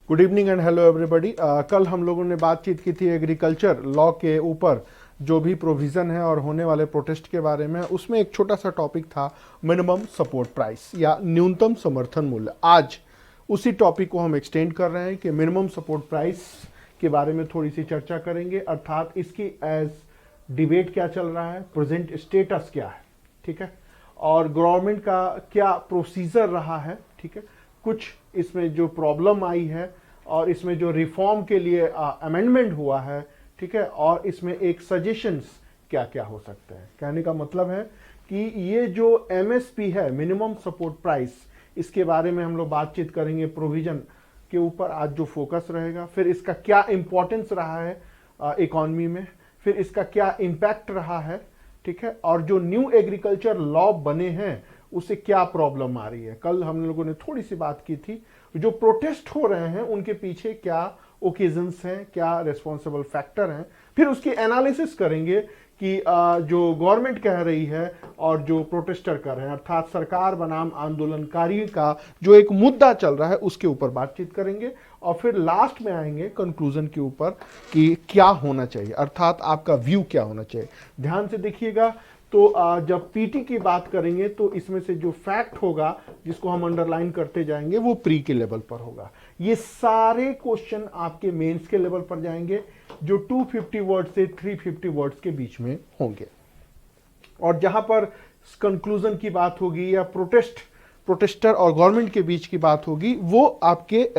Good evening and hello everybody. कल हम लोगों ने बातचीत की थी एग्रीकल्चर लॉ के ऊपर, जो भी प्रोविज़न है और होने वाले प्रोटेस्ट के बारे में। उसमें एक छोटा सा टॉपिक था मिनिमम सपोर्ट प्राइस या न्यूनतम समर्थन मूल्य। आज उसी टॉपिक को हम एक्सटेंड कर रहे हैं कि मिनिमम सपोर्ट प्राइस के बारे में थोड़ी सी चर्चा करेंगे, अर्थात इसकी एज डिबेट क्या चल रहा है, प्रेजेंट स्टेटस क्या है, ठीक है, और गवर्नमेंट का क्या प्रोसीजर रहा है, ठीक है, कुछ इसमें जो प्रॉब्लम आई है और इसमें जो रिफॉर्म के लिए अमेंडमेंट हुआ है, ठीक है, और इसमें एक सजेशंस क्या क्या हो सकते हैं। कहने का मतलब है कि ये जो एमएसपी है, मिनिमम सपोर्ट प्राइस, इसके बारे में हम लोग बातचीत करेंगे। प्रोविजन के ऊपर आज जो फोकस रहेगा, फिर इसका क्या इंपॉर्टेंस रहा है इकॉनमी में, फिर इसका क्या इम्पैक्ट रहा है, ठीक है, और जो न्यू एग्रीकल्चर लॉ बने हैं उससे क्या प्रॉब्लम आ रही है। कल हम लोगों ने थोड़ी सी बात की थी, जो प्रोटेस्ट हो रहे हैं उनके पीछे क्या ओकेजन्स हैं, क्या रिस्पॉन्सिबल फैक्टर हैं, फिर उसकी एनालिसिस करेंगे कि जो गवर्नमेंट कह रही है और जो प्रोटेस्टर कर रहे हैं, अर्थात सरकार बनाम आंदोलनकारी का जो एक मुद्दा चल रहा है उसके ऊपर बातचीत करेंगे। और फिर लास्ट में आएंगे कंक्लूजन के ऊपर कि क्या होना चाहिए, अर्थात आपका व्यू क्या होना चाहिए। ध्यान से देखिएगा। तो जब पीटी की बात करेंगे तो इसमें से जो फैक्ट होगा जिसको हम अंडरलाइन करते जाएंगे वो प्री के लेवल पर होगा। ये सारे क्वेश्चन आपके मेंस के लेवल पर जाएंगे जो 250 वर्ड से 350 वर्ड्स के बीच में होंगे। और जहां पर कंक्लूजन की बात होगी या प्रोटेस्टर और गवर्नमेंट के बीच की बात होगी, वो आपके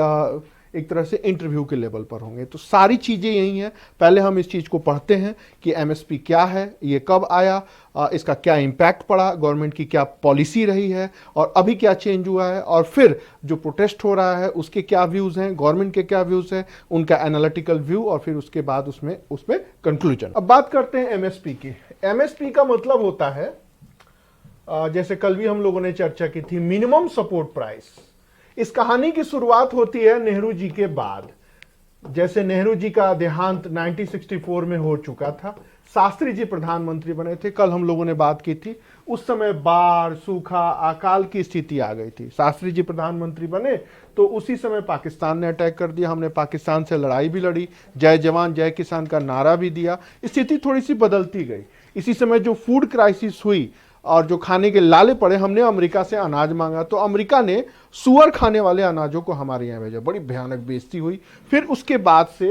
एक तरह से इंटरव्यू के लेवल पर होंगे। तो सारी चीजें यही हैं। पहले हम इस चीज को पढ़ते हैं कि एमएसपी क्या है, ये कब आया, इसका क्या इम्पैक्ट पड़ा, गवर्नमेंट की क्या पॉलिसी रही है और अभी क्या चेंज हुआ है, और फिर जो प्रोटेस्ट हो रहा है उसके क्या व्यूज हैं, गवर्नमेंट के क्या व्यूज हैं, उनका एनालिटिकल व्यू, और फिर उसके बाद उसमें कंक्लूजन। अब बात करते हैं एमएसपी की। एमएसपी का मतलब होता है, जैसे कल भी हम लोगों ने चर्चा की थी, मिनिमम सपोर्ट प्राइस। इस कहानी की शुरुआत होती है नेहरू जी के बाद। जैसे नेहरू जी का देहांत 1964 में हो चुका था, शास्त्री जी प्रधानमंत्री बने थे। कल हम लोगों ने बात की थी, उस समय बाढ़, सूखा, अकाल की स्थिति आ गई थी। शास्त्री जी प्रधानमंत्री बने तो उसी समय पाकिस्तान ने अटैक कर दिया। हमने पाकिस्तान से लड़ाई भी लड़ी, जय जवान जय किसान का नारा भी दिया। स्थिति थोड़ी सी बदलती गई। इसी समय जो फूड क्राइसिस हुई और जो खाने के लाले पड़े, हमने अमेरिका से अनाज मांगा तो अमेरिका ने सुअर खाने वाले अनाजों को हमारे यहाँ भेजा। बड़ी भयानक बेइज्जती हुई। फिर उसके बाद से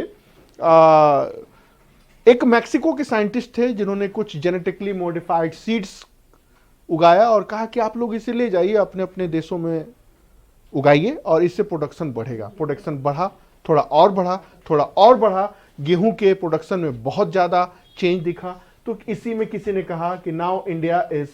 एक मैक्सिको के साइंटिस्ट थे जिन्होंने कुछ जेनेटिकली मॉडिफाइड सीड्स उगाया और कहा कि आप लोग इसे ले जाइए अपने अपने देशों में उगाइए और इससे प्रोडक्शन बढ़ेगा। प्रोडक्शन बढ़ा, थोड़ा और बढ़ा, थोड़ा और बढ़ा। गेहूं के प्रोडक्शन में बहुत ज्यादा चेंज दिखा। तो इसी में किसी ने कहा कि now India is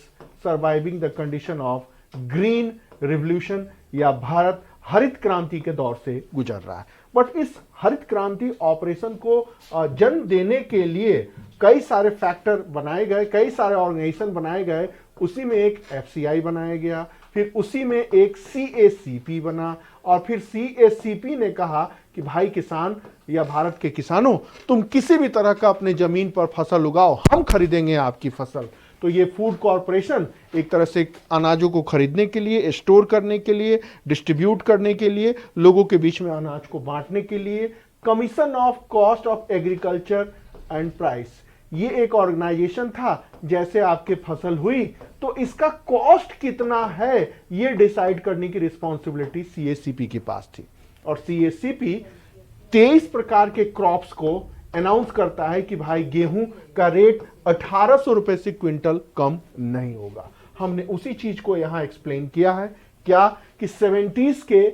surviving the condition of green revolution, या भारत हरित क्रांति के दौर से गुजर रहा है। बट इस हरित क्रांति ऑपरेशन को जन्म देने के लिए कई सारे फैक्टर बनाए गए, कई सारे ऑर्गेनाइजेशन बनाए गए। उसी में एक एफसीआई बनाया गया, फिर उसी में एक सीएसीपी बना, और फिर सीएसीपी ने कहा कि भाई किसान या भारत के किसानों, तुम किसी भी तरह का अपने जमीन पर फसल उगाओ, हम खरीदेंगे आपकी फसल। तो ये फूड कॉरपोरेशन एक तरह से अनाजों को खरीदने के लिए, स्टोर करने के लिए, डिस्ट्रीब्यूट करने के लिए, लोगों के बीच में अनाज को बांटने के लिए, commission of cost of agriculture and price, ये एक ऑर्गेनाइजेशन था। जैसे आपके फसल हुई तो इसका कॉस्ट कितना है ये डिसाइड करने की रिस्पॉन्सिबिलिटी सीएसीपी के पास थी। और सीएसीपी 23 प्रकार के क्रॉप्स को अनाउंस करता है कि भाई गेहूं का रेट 1800 रुपए से क्विंटल कम नहीं होगा। हमने उसी चीज को यहां एक्सप्लेन किया है, क्या कि 70s के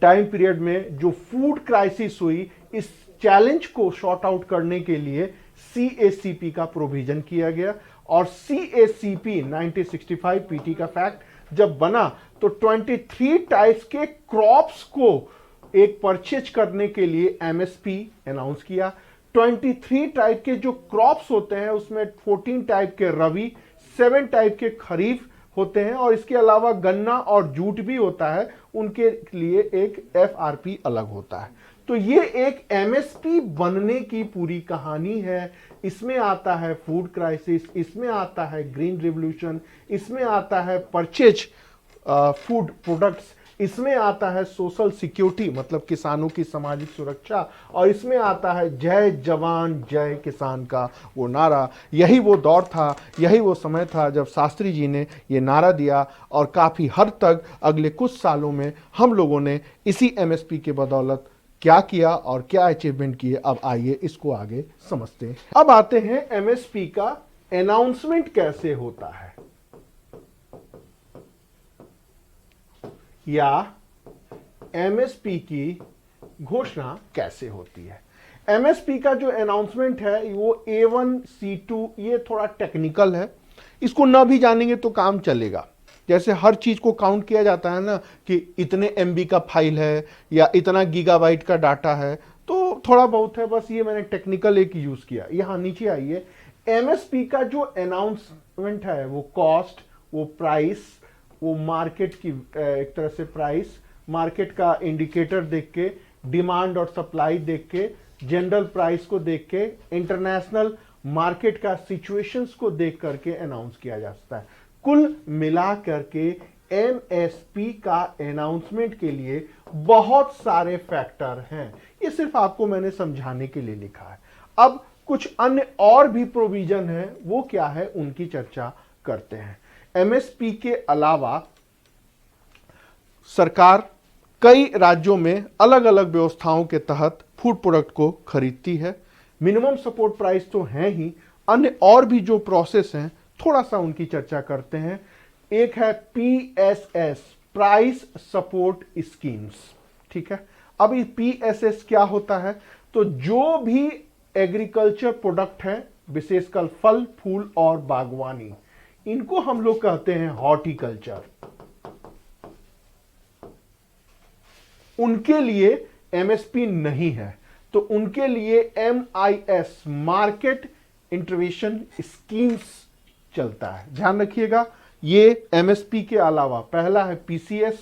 टाइम पीरियड में जो फूड क्राइसिस हुई, इस चैलेंज को शॉर्ट आउट करने के लिए सीएसीपी का प्रोविजन किया गया। और सीएसीपी 1965 पीटी का फैक्ट जब बना तो 23 टाइप्स के क्रॉप्स को एक परचेज करने के लिए एमएसपी अनाउंस किया। 23 टाइप के जो क्रॉप्स होते हैं उसमें 14 टाइप के रबी, 7 टाइप के खरीफ होते हैं, और इसके अलावा गन्ना और जूट भी होता है, उनके लिए एक एफआरपी अलग होता है। तो ये एक एमएसपी बनने की पूरी कहानी है। इसमें आता है फूड क्राइसिस, इसमें आता है ग्रीन रिवॉल्यूशन, इसमें आता है परचेज फूड प्रोडक्ट्स इसमें आता है सोशल सिक्योरिटी मतलब किसानों की सामाजिक सुरक्षा, और इसमें आता है जय जवान जय किसान का वो नारा। यही वो दौर था, यही वो समय था जब शास्त्री जी ने ये नारा दिया, और काफ़ी हद तक अगले कुछ सालों में हम लोगों ने इसी एमएसपी के बदौलत क्या किया और क्या अचीवमेंट किए। अब आइए इसको आगे समझते हैं। अब आते हैं एमएसपी का अनाउंसमेंट कैसे होता है या एमएसपी की घोषणा कैसे होती है। एमएसपी का जो अनाउंसमेंट है वो A1 C2, ये थोड़ा टेक्निकल है, इसको ना भी जानेंगे तो काम चलेगा। जैसे हर चीज को काउंट किया जाता है ना कि इतने एमबी का फाइल है या इतना गीगाबाइट का डाटा है, तो थोड़ा बहुत है, बस ये मैंने टेक्निकल एक यूज किया। यहां नीचे आइए, एमएसपी का जो अनाउंसमेंट है वो कॉस्ट, वो प्राइस, वो मार्केट की एक तरह से प्राइस, मार्केट का इंडिकेटर देख के, डिमांड और सप्लाई देख के, जनरल प्राइस को देख के, इंटरनेशनल मार्केट का सिचुएशंस को देख करके अनाउंस किया जा सकता है। कुल मिला करके एमएसपी का अनाउंसमेंट के लिए बहुत सारे फैक्टर हैं। ये सिर्फ आपको मैंने समझाने के लिए लिखा है। अब कुछ अन्य और भी प्रोविजन है, वो क्या है उनकी चर्चा करते हैं। एमएसपी के अलावा सरकार कई राज्यों में अलग अलग व्यवस्थाओं के तहत फूड प्रोडक्ट को खरीदती है। मिनिमम सपोर्ट प्राइस तो है ही, अन्य और भी जो प्रोसेस हैं थोड़ा सा उनकी चर्चा करते हैं। एक है पीएसएस, प्राइस सपोर्ट स्कीम्स, ठीक है। अब ये पीएसएस क्या होता है, तो जो भी एग्रीकल्चर प्रोडक्ट है, विशेषकर फल फूल और बागवानी, इनको हम लोग कहते हैं हॉर्टिकल्चर, उनके लिए एमएसपी नहीं है, तो उनके लिए एमआईएस, मार्केट इंटरवेंशन स्कीम्स चलता है। ध्यान रखिएगा, ये एमएसपी के अलावा पहला है पीसीएस,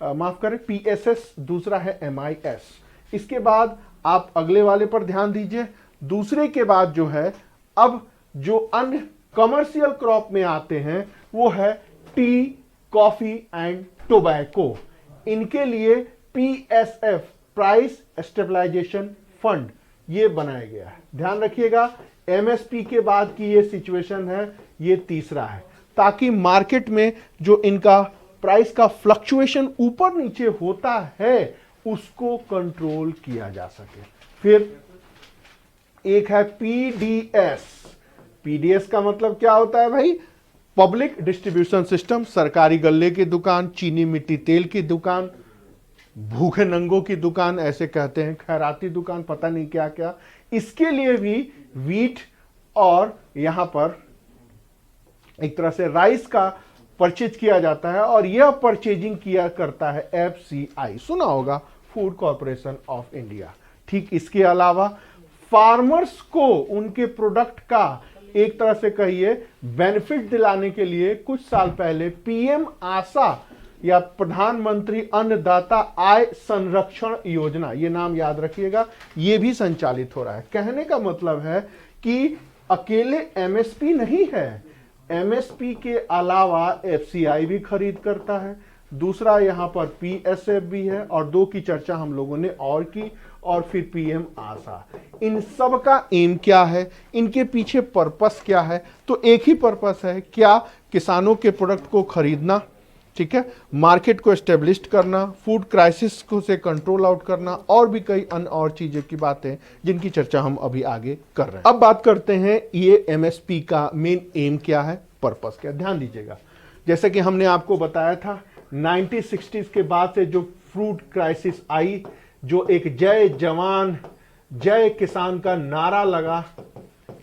माफ करें पीएसएस, दूसरा है एमआईएस। इसके बाद आप अगले वाले पर ध्यान दीजिए। दूसरे के बाद जो है, अब जो अन्य कमर्शियल क्रॉप में आते हैं वो है टी, कॉफी एंड टोबैको। इनके लिए पीएसएफ, प्राइस स्टेबलाइजेशन फंड, ये बनाया गया है। ध्यान रखिएगा, एमएसपी के बाद की ये सिचुएशन है, ये तीसरा है, ताकि मार्केट में जो इनका प्राइस का फ्लक्चुएशन ऊपर नीचे होता है उसको कंट्रोल किया जा सके। फिर एक है पीडीएस। पीडीएस का मतलब क्या होता है भाई, पब्लिक डिस्ट्रीब्यूशन सिस्टम, सरकारी गल्ले की दुकान, चीनी मिट्टी तेल की दुकान, भूखे नंगों की दुकान ऐसे कहते हैं, खैराती दुकान, पता नहीं क्या क्या। इसके लिए भी वीट और यहां पर एक तरह से राइस का परचेज किया जाता है, और यह परचेजिंग किया करता है एफसीआई, सुना होगा, फूड कॉर्पोरेशन ऑफ इंडिया। ठीक इसके अलावा फार्मर्स को उनके प्रोडक्ट का एक तरह से कहिए बेनिफिट दिलाने के लिए कुछ साल पहले पीएम आशा या प्रधानमंत्री अन्नदाता आय संरक्षण योजना, ये नाम याद रखिएगा, ये भी संचालित हो रहा है। कहने का मतलब है कि अकेले एमएसपी नहीं है, एमएसपी के अलावा एफसीआई भी खरीद करता है, दूसरा यहां पर पीएसएफ भी है, और दो की चर्चा हम लोगों ने और की, और फिर पीएम आशा। इन सब का एम क्या है, इनके पीछे पर्पस क्या है, तो एक ही पर्पस है, क्या किसानों के प्रोडक्ट को खरीदना, ठीक है, मार्केट को एस्टेब्लिश करना, फूड क्राइसिस को से कंट्रोल आउट करना, और भी कई अन्य और चीजों की बातें जिनकी चर्चा हम अभी आगे कर रहे हैं। अब बात करते हैं ये एमएसपी का मेन एम क्या है, पर्पस क्या। ध्यान दीजिएगा, जैसे कि हमने आपको बताया था 1960s के बाद से जो फूड क्राइसिस आई, जो एक जय जवान जय किसान का नारा लगा।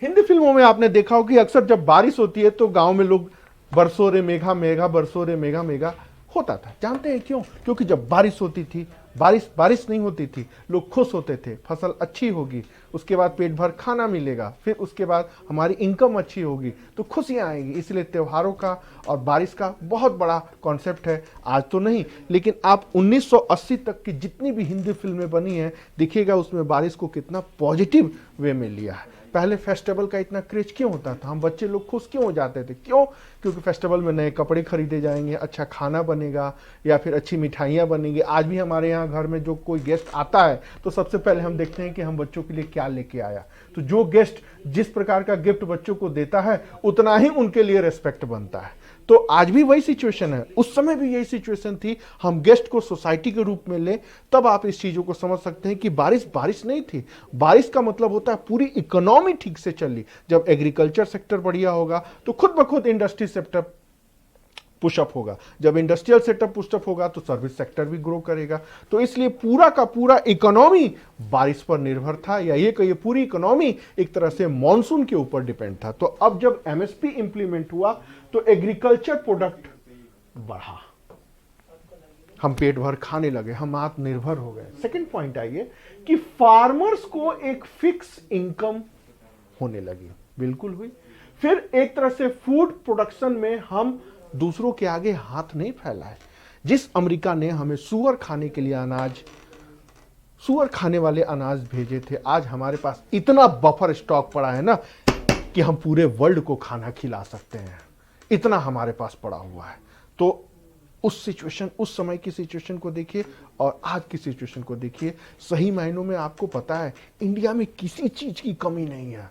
हिंदी फिल्मों में आपने देखा हो कि अक्सर जब बारिश होती है तो गांव में लोग बरसो रे मेघा मेघा, बरसो रे मेघा मेघा होता था। जानते हैं क्यों? क्योंकि जब बारिश होती थी, बारिश नहीं होती थी, लोग खुश होते थे, फसल अच्छी होगी, उसके बाद पेट भर खाना मिलेगा, फिर उसके बाद हमारी इनकम अच्छी होगी तो खुशियां आएंगी। इसलिए त्योहारों का और बारिश का बहुत बड़ा कॉन्सेप्ट है। आज तो नहीं, लेकिन आप 1980 तक की जितनी भी हिंदी फिल्में बनी हैं, देखिएगा उसमें बारिश को कितना पॉजिटिव वे में लिया है। पहले फेस्टिवल का इतना क्रेज क्यों होता था, हम बच्चे लोग खुश क्यों हो जाते थे, क्यों? क्योंकि फेस्टिवल में नए कपड़े खरीदे जाएंगे, अच्छा खाना बनेगा या फिर अच्छी मिठाइयाँ बनेंगी। आज भी हमारे यहाँ घर में जो कोई गेस्ट आता है तो सबसे पहले हम देखते हैं कि हम बच्चों के लिए क्या लेके आया। तो जो गेस्ट जिस प्रकार का गिफ्ट बच्चों को देता है उतना ही उनके लिए रेस्पेक्ट बनता है। तो आज भी वही सिचुएशन है, उस समय भी यही सिचुएशन थी। हम गेस्ट को सोसाइटी के रूप में ले, तब आप इस चीजों को समझ सकते हैं कि बारिश बारिश नहीं थी। बारिश का मतलब होता है पूरी इकोनॉमी ठीक से चली। जब एग्रीकल्चर सेक्टर बढ़िया होगा तो खुद ब खुद इंडस्ट्री सेक्टर पुशअप होगा, जब इंडस्ट्रियल सेटअप पुशअप होगा तो सर्विस सेक्टर भी ग्रो करेगा। तो इसलिए पूरा का पूरा इकोनॉमी बारिश पर निर्भर था, या ये कहिए पूरी इकोनॉमी एक तरह से मॉनसून के ऊपर डिपेंड था। तो अब जब एमएसपी इंप्लीमेंट हुआ तो एग्रीकल्चर प्रोडक्ट बढ़ा, हम पेट भर खाने लगे, हम आत्मनिर्भर हो गए। सेकंड पॉइंट आइए कि फार्मर्स को एक फिक्स इनकम होने लगी, बिल्कुल हुई। फिर एक तरह से फूड प्रोडक्शन में हम दूसरों के आगे हाथ नहीं फैलाए। जिस अमेरिका ने हमें सुअर खाने के लिए अनाज, सुअर खाने वाले अनाज भेजे थे, आज हमारे पास इतना बफर स्टॉक पड़ा है ना कि हम पूरे वर्ल्ड को खाना खिला सकते हैं, इतना हमारे पास पड़ा हुआ है। तो उस सिचुएशन, उस समय की सिचुएशन को देखिए और आज की सिचुएशन को देखिए। सही मायनों में आपको पता है इंडिया में किसी चीज की कमी नहीं है।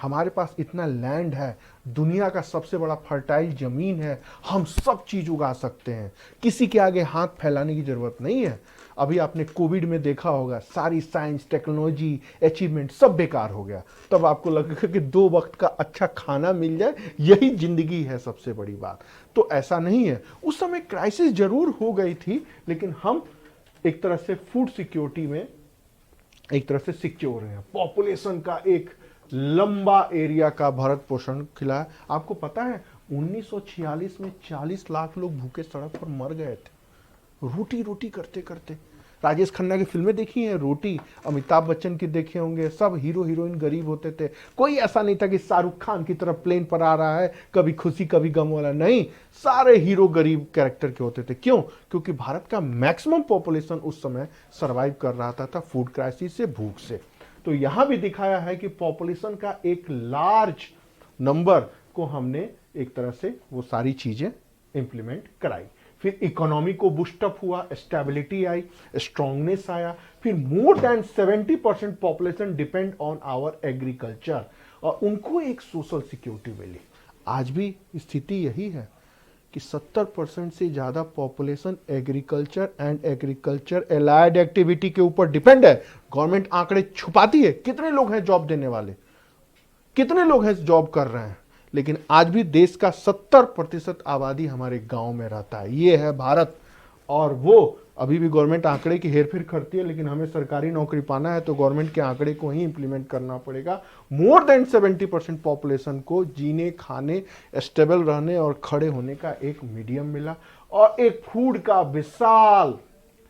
हमारे पास इतना लैंड है, दुनिया का सबसे बड़ा फर्टाइल जमीन है, हम सब चीज उगा सकते हैं, किसी के आगे हाथ फैलाने की जरूरत नहीं है। अभी आपने कोविड में देखा होगा, सारी साइंस टेक्नोलॉजी अचीवमेंट सब बेकार हो गया। तब आपको लगेगा कि 2 वक्त का अच्छा खाना मिल जाए यही जिंदगी है सबसे बड़ी बात। तो ऐसा नहीं है, उस समय क्राइसिस जरूर हो गई थी, लेकिन हम एक तरह से फूड सिक्योरिटी में एक तरह से सिक्योर हैं। पॉपुलेशन का एक लंबा एरिया का भरत पोषण खिलाया। आपको पता है 1946 में 40 लाख लोग भूखे सड़क पर मर गए थे, रोटी रोटी करते करते। राजेश खन्ना की फिल्में देखी हैं, रोटी, अमिताभ बच्चन की देखे होंगे, सब हीरो हीरोइन गरीब होते थे। कोई ऐसा नहीं था कि शाहरुख खान की तरफ प्लेन पर आ रहा है, कभी खुशी कभी गम वाला, नहीं, सारे हीरो गरीब कैरेक्टर के होते थे। क्यों? क्योंकि भारत का मैक्सिमम पॉपुलेशन उस समय सर्वाइव कर रहा था फूड क्राइसिस से, भूख से। तो यहां भी दिखाया है कि पॉपुलेशन का एक लार्ज नंबर को हमने एक तरह से वो सारी चीजें इंप्लीमेंट कराई। फिर इकोनॉमी को बूस्टअप हुआ, स्टेबिलिटी आई, स्ट्रांगनेस आया। फिर more than 70% population depend on our agriculture, और उनको एक सोशल सिक्योरिटी मिली। आज भी स्थिति यही है कि 70% से ज्यादा population agriculture and agriculture allied activity के ऊपर डिपेंड है। गवर्नमेंट आंकड़े छुपाती है, कितने लोग हैं जॉब देने वाले, कितने लोग हैं जॉब कर रहे हैं, लेकिन आज भी देश का 70% आबादी हमारे गांव में रहता है। ये है भारत, और वो अभी भी गवर्नमेंट आंकड़े की हेरफेर करती है, लेकिन हमें सरकारी नौकरी पाना है तो गवर्नमेंट के आंकड़े को ही इंप्लीमेंट करना पड़ेगा। मोर देन 70% पॉपुलेशन को जीने, खाने, स्टेबल रहने और खड़े होने का एक मीडियम मिला, और एक फूड का विशाल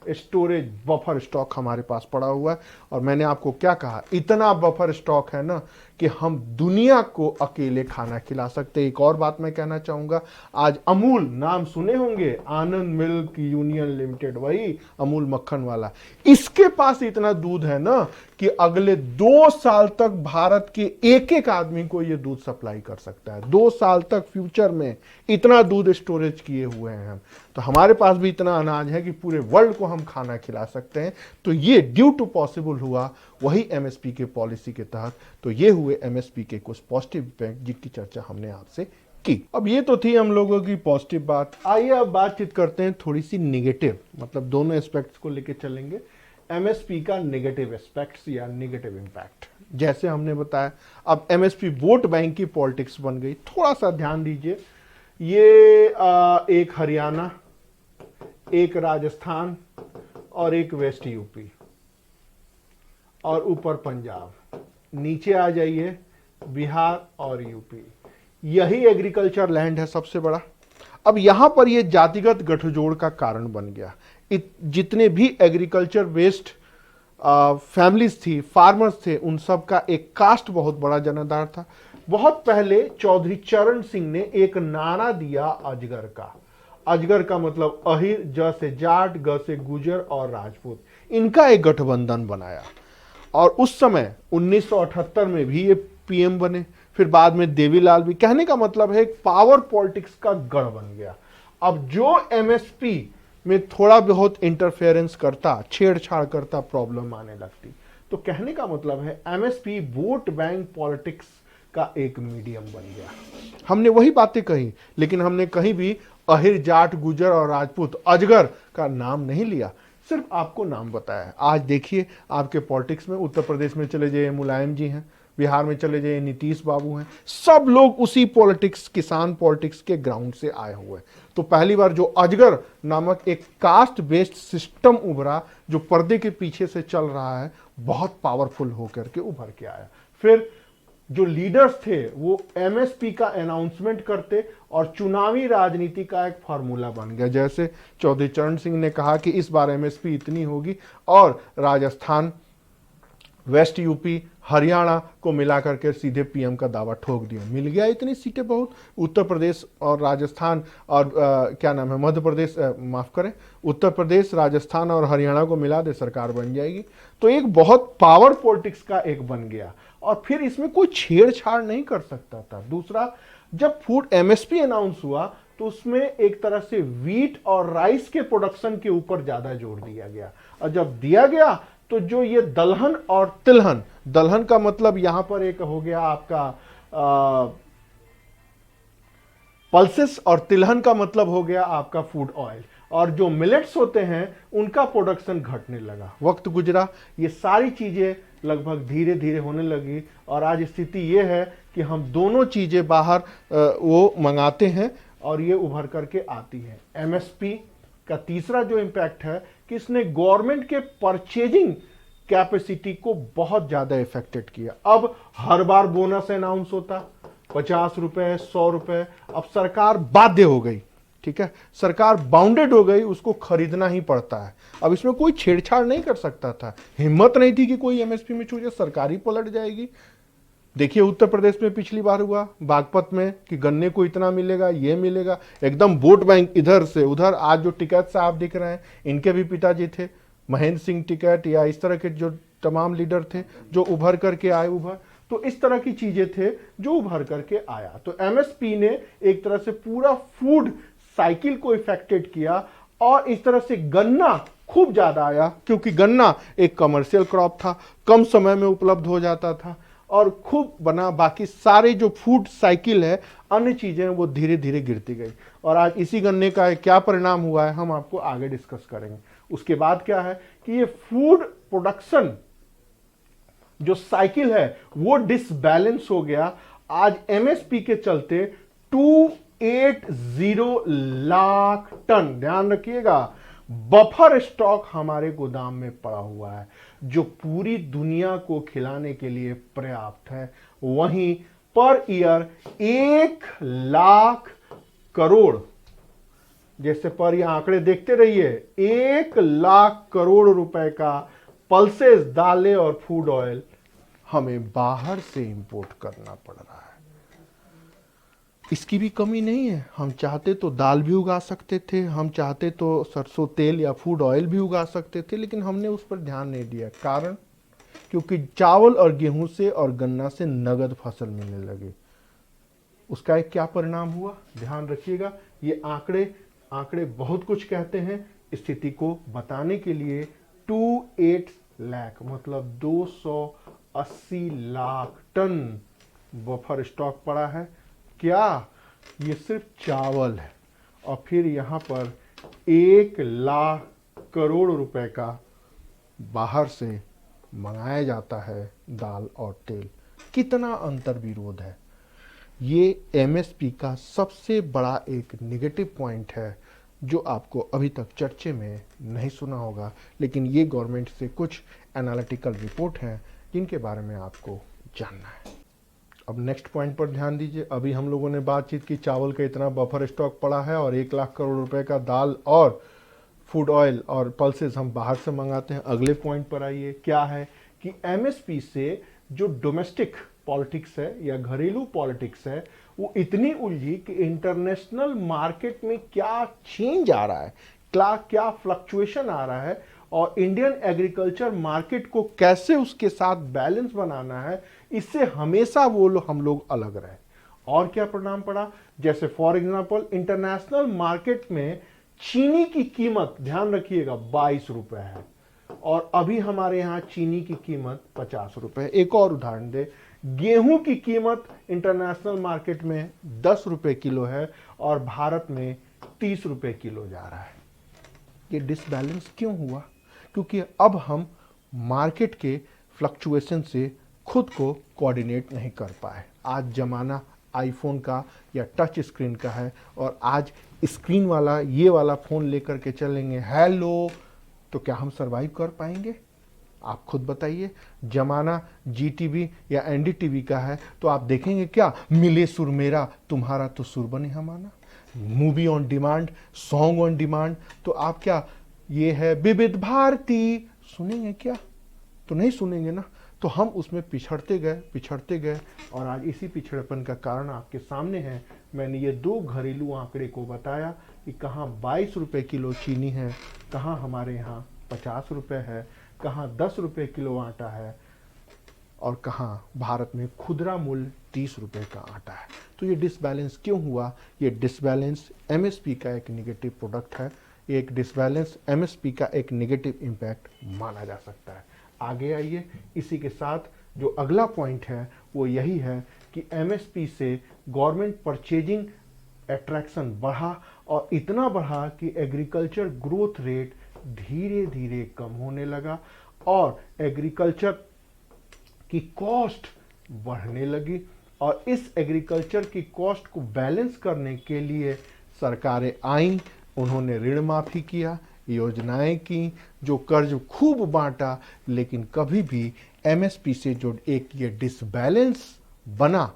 स्टोरेज बफर स्टॉक हमारे पास पड़ा हुआ है। और मैंने आपको क्या कहा, इतना बफर स्टॉक है ना कि हम दुनिया को अकेले खाना खिला सकते हैं। एक और बात मैं कहना चाहूंगा, आज अमूल, नाम सुने होंगे, आनंद मिल्क यूनियन लिमिटेड, वही अमूल मक्खन वाला, इसके पास इतना दूध है ना कि अगले 2 साल तक भारत के एक एक आदमी को यह दूध सप्लाई कर सकता है। 2 साल तक फ्यूचर में इतना दूध स्टोरेज किए हुए हैं हम। तो हमारे पास भी इतना अनाज है कि पूरे वर्ल्ड को हम खाना खिला सकते हैं। तो ये ड्यू टू पॉसिबल हुआ वही एमएसपी के पॉलिसी के तहत। तो ये हुए एमएसपी के कुछ पॉजिटिव इम्पैक्ट जिनकी चर्चा हमने आपसे की। अब ये तो थी हम लोगों की पॉजिटिव बात। आइए अब बातचीत करते हैं थोड़ी सी निगेटिव, मतलब दोनों एस्पेक्ट्स को लेके चलेंगे। एमएसपी का नेगेटिव एस्पेक्ट्स या नेगेटिव इम्पैक्ट, जैसे हमने बताया अब एमएसपी वोट बैंक की पॉलिटिक्स बन गई। थोड़ा सा ध्यान दीजिए, ये एक हरियाणा, एक राजस्थान और एक वेस्ट यूपी, और ऊपर पंजाब, नीचे आ जाइए बिहार और यूपी। यही एग्रीकल्चर लैंड है सबसे बड़ा। अब यहां पर यह जातिगत गठजोड़ का कारण बन गया। जितने भी एग्रीकल्चर बेस्ड फैमिलीज थी, फार्मर्स थे, उन सब का एक कास्ट बहुत बड़ा जनाधार था। बहुत पहले चौधरी चरण सिंह ने एक नारा दिया अजगर का। अजगर का मतलब अहिर, ज से जाट, ग से गुजर और राजपूत, इनका एक गठबंधन बनाया। और उस समय 1978 में भी ये पीएम बने, फिर बाद में देवीलाल भी। कहने का मतलब है एक पावर पॉलिटिक्स का गढ़ बन गया। अब जो एमएसपी में थोड़ा बहुत इंटरफेरेंस करता, छेड़छाड़ करता, प्रॉब्लम आने लगती। तो कहने का मतलब है एमएसपी वोट बैंक पॉलिटिक्स का एक मीडियम बन गया। हमने वही बातें कही, लेकिन हमने कहीं भी अहिर, जाट, गुजर और राजपूत, अजगर का नाम नहीं लिया, सिर्फ आपको नाम बताया। आज देखिए आपके पॉलिटिक्स में, उत्तर प्रदेश में चले जाइए मुलायम जी हैं, बिहार में चले जाइए नीतीश बाबू हैं, सब लोग उसी पॉलिटिक्स, किसान पॉलिटिक्स के ग्राउंड से आए हुए हैं। तो पहली बार जो अजगर नामक एक कास्ट बेस्ड सिस्टम उभरा, जो पर्दे के पीछे से चल रहा है, बहुत पावरफुल होकर के उभर के आया। फिर जो लीडर्स थे वो एमएसपी का अनाउंसमेंट करते और चुनावी राजनीति का एक फार्मूला बन गया। जैसे चौधरी चरण सिंह ने कहा कि इस बार एमएसपी इतनी होगी, और राजस्थान, वेस्ट यूपी, हरियाणा को मिलाकर के सीधे पीएम का दावा ठोक दिया। मिल गया इतनी सीटें बहुत। उत्तर प्रदेश और राजस्थान और क्या नाम है, मध्य प्रदेश, माफ करें, उत्तर प्रदेश, राजस्थान और हरियाणा को मिला दे, सरकार बन जाएगी। तो एक बहुत पावर पॉलिटिक्स का एक बन गया, और फिर इसमें कोई छेड़छाड़ नहीं कर सकता था। दूसरा, जब फूड एमएसपी अनाउंस हुआ तो उसमें एक तरह से वीट और राइस के प्रोडक्शन के ऊपर ज्यादा जोर दिया गया, और जब दिया गया तो जो ये दलहन और तिलहन, दलहन का मतलब यहां पर एक हो गया आपका पल्सेस, और तिलहन का मतलब हो गया आपका फूड ऑयल, और जो मिलेट्स होते हैं उनका प्रोडक्शन घटने लगा। वक्त गुजरा, ये सारी चीजें लगभग धीरे धीरे होने लगी, और आज स्थिति ये है कि हम दोनों चीजें बाहर वो मंगाते हैं और ये उभर करके आती है। एमएसपी का तीसरा जो इंपैक्ट है कि इसने गवर्नमेंट के परचेजिंग कैपेसिटी को बहुत ज्यादा इफेक्टेड किया। अब हर बार बोनस अनाउंस होता, 50 रुपए, 100 रुपए, अब सरकार बाध्य हो गई, ठीक है, सरकार बाउंडेड हो गई, उसको खरीदना ही पड़ता है। अब इसमें कोई छेड़छाड़ नहीं कर सकता था, हिम्मत नहीं थी कि कोई एमएसपी में छूटे, सरकार ही पलट जाएगी। देखिए उत्तर प्रदेश में पिछली बार हुआ बागपत में कि गन्ने को इतना मिलेगा, ये मिलेगा, एकदम वोट बैंक इधर से उधर। आज जो टिकैत साहब दिख रहे हैं, इनके भी पिताजी थे महेंद्र सिंह टिकैत, या इस तरह के जो तमाम लीडर थे जो उभर करके आए, तो इस तरह की चीजें थे जो उभर करके आया। तो एमएसपी ने एक तरह से पूरा फूड साइकिल को इफेक्टेड किया, और इस तरह से गन्ना खूब ज्यादा आया, क्योंकि गन्ना एक कमर्शियल क्रॉप था, कम समय में उपलब्ध हो जाता था और खूब बना। बाकी सारे जो फूड साइकिल है, अन्य चीजें वो धीरे धीरे गिरती गई, और आज इसी गन्ने का क्या परिणाम हुआ है हम आपको आगे डिस्कस करेंगे। उसके बाद क्या है कि ये फूड प्रोडक्शन जो साइकिल है वो डिसबैलेंस हो गया। आज एमएसपी के चलते 280 लाख टन, ध्यान रखिएगा, बफर स्टॉक हमारे गोदाम में पड़ा हुआ है, जो पूरी दुनिया को खिलाने के लिए पर्याप्त है। वहीं पर ईयर 1 लाख करोड़, जैसे पर ये आंकड़े देखते रहिए, 1 लाख करोड़ रुपए का पल्सेस, दालें और फूड ऑयल हमें बाहर से इंपोर्ट करना पड़ रहा है। इसकी भी कमी नहीं है, हम चाहते तो दाल भी उगा सकते थे, हम चाहते तो सरसों तेल या फूड ऑयल भी उगा सकते थे, लेकिन हमने उस पर ध्यान नहीं दिया। कारण, क्योंकि चावल और गेहूं से और गन्ना से नगद फसल मिलने लगे। उसका एक क्या परिणाम हुआ, ध्यान रखिएगा। ये आंकड़े बहुत कुछ कहते हैं। स्थिति को बताने के लिए 28 लाख मतलब 280 लाख टन बफर स्टॉक पड़ा है। क्या ये सिर्फ चावल है, और फिर यहां पर 1 लाख करोड़ रुपए का बाहर से मंगाया जाता है दाल और तेल। कितना अंतर विरोध है। ये एमएसपी का सबसे बड़ा एक नेगेटिव पॉइंट है जो आपको अभी तक चर्चे में नहीं सुना होगा, लेकिन ये गवर्नमेंट से कुछ एनालिटिकल रिपोर्ट हैं जिनके बारे में आपको जानना है। अब नेक्स्ट पॉइंट पर ध्यान दीजिए। अभी हम लोगों ने बातचीत की चावल का इतना बफर स्टॉक पड़ा है और 1 लाख करोड़ रुपए का दाल और फूड ऑयल और पल्सेस हम बाहर से मंगाते हैं। अगले पॉइंट पर आइए, क्या है कि एमएसपी से जो डोमेस्टिक पॉलिटिक्स है या घरेलू पॉलिटिक्स है वो इतनी उलझी कि इंटरनेशनल मार्केट में क्या चेंज आ रहा है, क्या फ्लक्चुएशन आ रहा है, और इंडियन एग्रीकल्चर मार्केट को कैसे उसके साथ बैलेंस बनाना है, इससे हमेशा हम लोग अलग रहे। और क्या परिणाम पड़ा, जैसे फॉर एग्जांपल इंटरनेशनल मार्केट में चीनी की कीमत, ध्यान रखिएगा, 22 रुपए है और अभी हमारे यहां चीनी की कीमत 50 रुपए। एक और उदाहरण दे, गेहूं की कीमत इंटरनेशनल मार्केट में 10 रुपए किलो है और भारत में 30 रुपए किलो जा रहा है। ये डिसबैलेंस क्यों हुआ? क्योंकि अब हम मार्केट के फ्लक्चुएशन से खुद को कोऑर्डिनेट नहीं कर पाए। आज जमाना आईफोन का या टच स्क्रीन का है और आज स्क्रीन वाला ये वाला फोन लेकर के चलेंगे, हेलो, तो क्या हम सरवाइव कर पाएंगे? आप खुद बताइए। जमाना जीटीवी या एनडीटीवी का है तो आप देखेंगे क्या, मिले सुर मेरा तुम्हारा तो सुर बने हमारा, movie on demand, song on demand, तो आप क्या, ये है विविध भारती, सुनेंगे क्या? तो नहीं सुनेंगे ना। तो हम उसमें पिछड़ते गए और आज इसी पिछड़ेपन का कारण आपके सामने है। मैंने ये दो घरेलू आंकड़े को बताया कि कहाँ 22 रुपए किलो चीनी है, कहाँ हमारे यहाँ 50 रुपए है, कहाँ 10 रुपए किलो आटा है और कहाँ भारत में खुदरा मूल्य 30 रुपए का आटा है। तो ये डिसबैलेंस क्यों हुआ? ये डिसबैलेंस एमएसपी का एक नेगेटिव प्रोडक्ट है। एक डिसबैलेंस एमएसपी का एक नेगेटिव इम्पैक्ट माना जा सकता है। आगे आइए, इसी के साथ जो अगला पॉइंट है वो यही है कि एमएसपी से गवर्नमेंट परचेजिंग अट्रैक्शन बढ़ा और इतना बढ़ा कि एग्रीकल्चर ग्रोथ रेट धीरे धीरे कम होने लगा और एग्रीकल्चर की कॉस्ट बढ़ने लगी। और इस एग्रीकल्चर की कॉस्ट को बैलेंस करने के लिए सरकारें आईं, उन्होंने ऋण माफी किया, योजनाएं की, जो कर्ज खूब बांटा, लेकिन कभी भी एमएसपी से जो एक ये डिसबैलेंस बना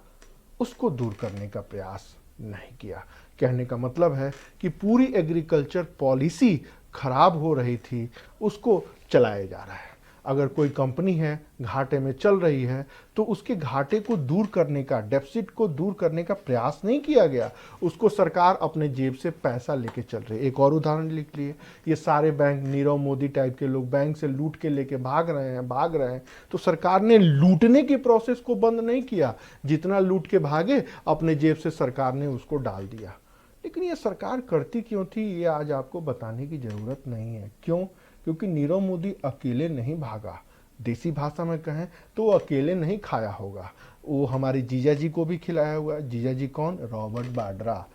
उसको दूर करने का प्रयास नहीं किया। कहने का मतलब है कि पूरी एग्रीकल्चर पॉलिसी खराब हो रही थी, उसको चलाया जा रहा है। अगर कोई कंपनी है घाटे में चल रही है तो उसके घाटे को दूर करने का, डेफिसिट को दूर करने का प्रयास नहीं किया गया, उसको सरकार अपने जेब से पैसा लेके चल रही है। एक और उदाहरण लिख लिए, ये सारे बैंक, नीरव मोदी टाइप के लोग बैंक से लूट के लेके भाग रहे हैं, तो सरकार ने लूटने की प्रोसेस को बंद नहीं किया, जितना लूट के भागे अपने जेब से सरकार ने उसको डाल दिया। लेकिन ये सरकार करती क्यों थी, ये आज आपको बताने की जरूरत नहीं है। क्यों? क्योंकि नीरव मोदी अकेले नहीं भागा, देसी भाषा में कहें तो वो अकेले नहीं खाया होगा, वो हमारी जीजा जी को भी खिलाया होगा। जीजा जी कौन? रॉबर्ट वाड्रा।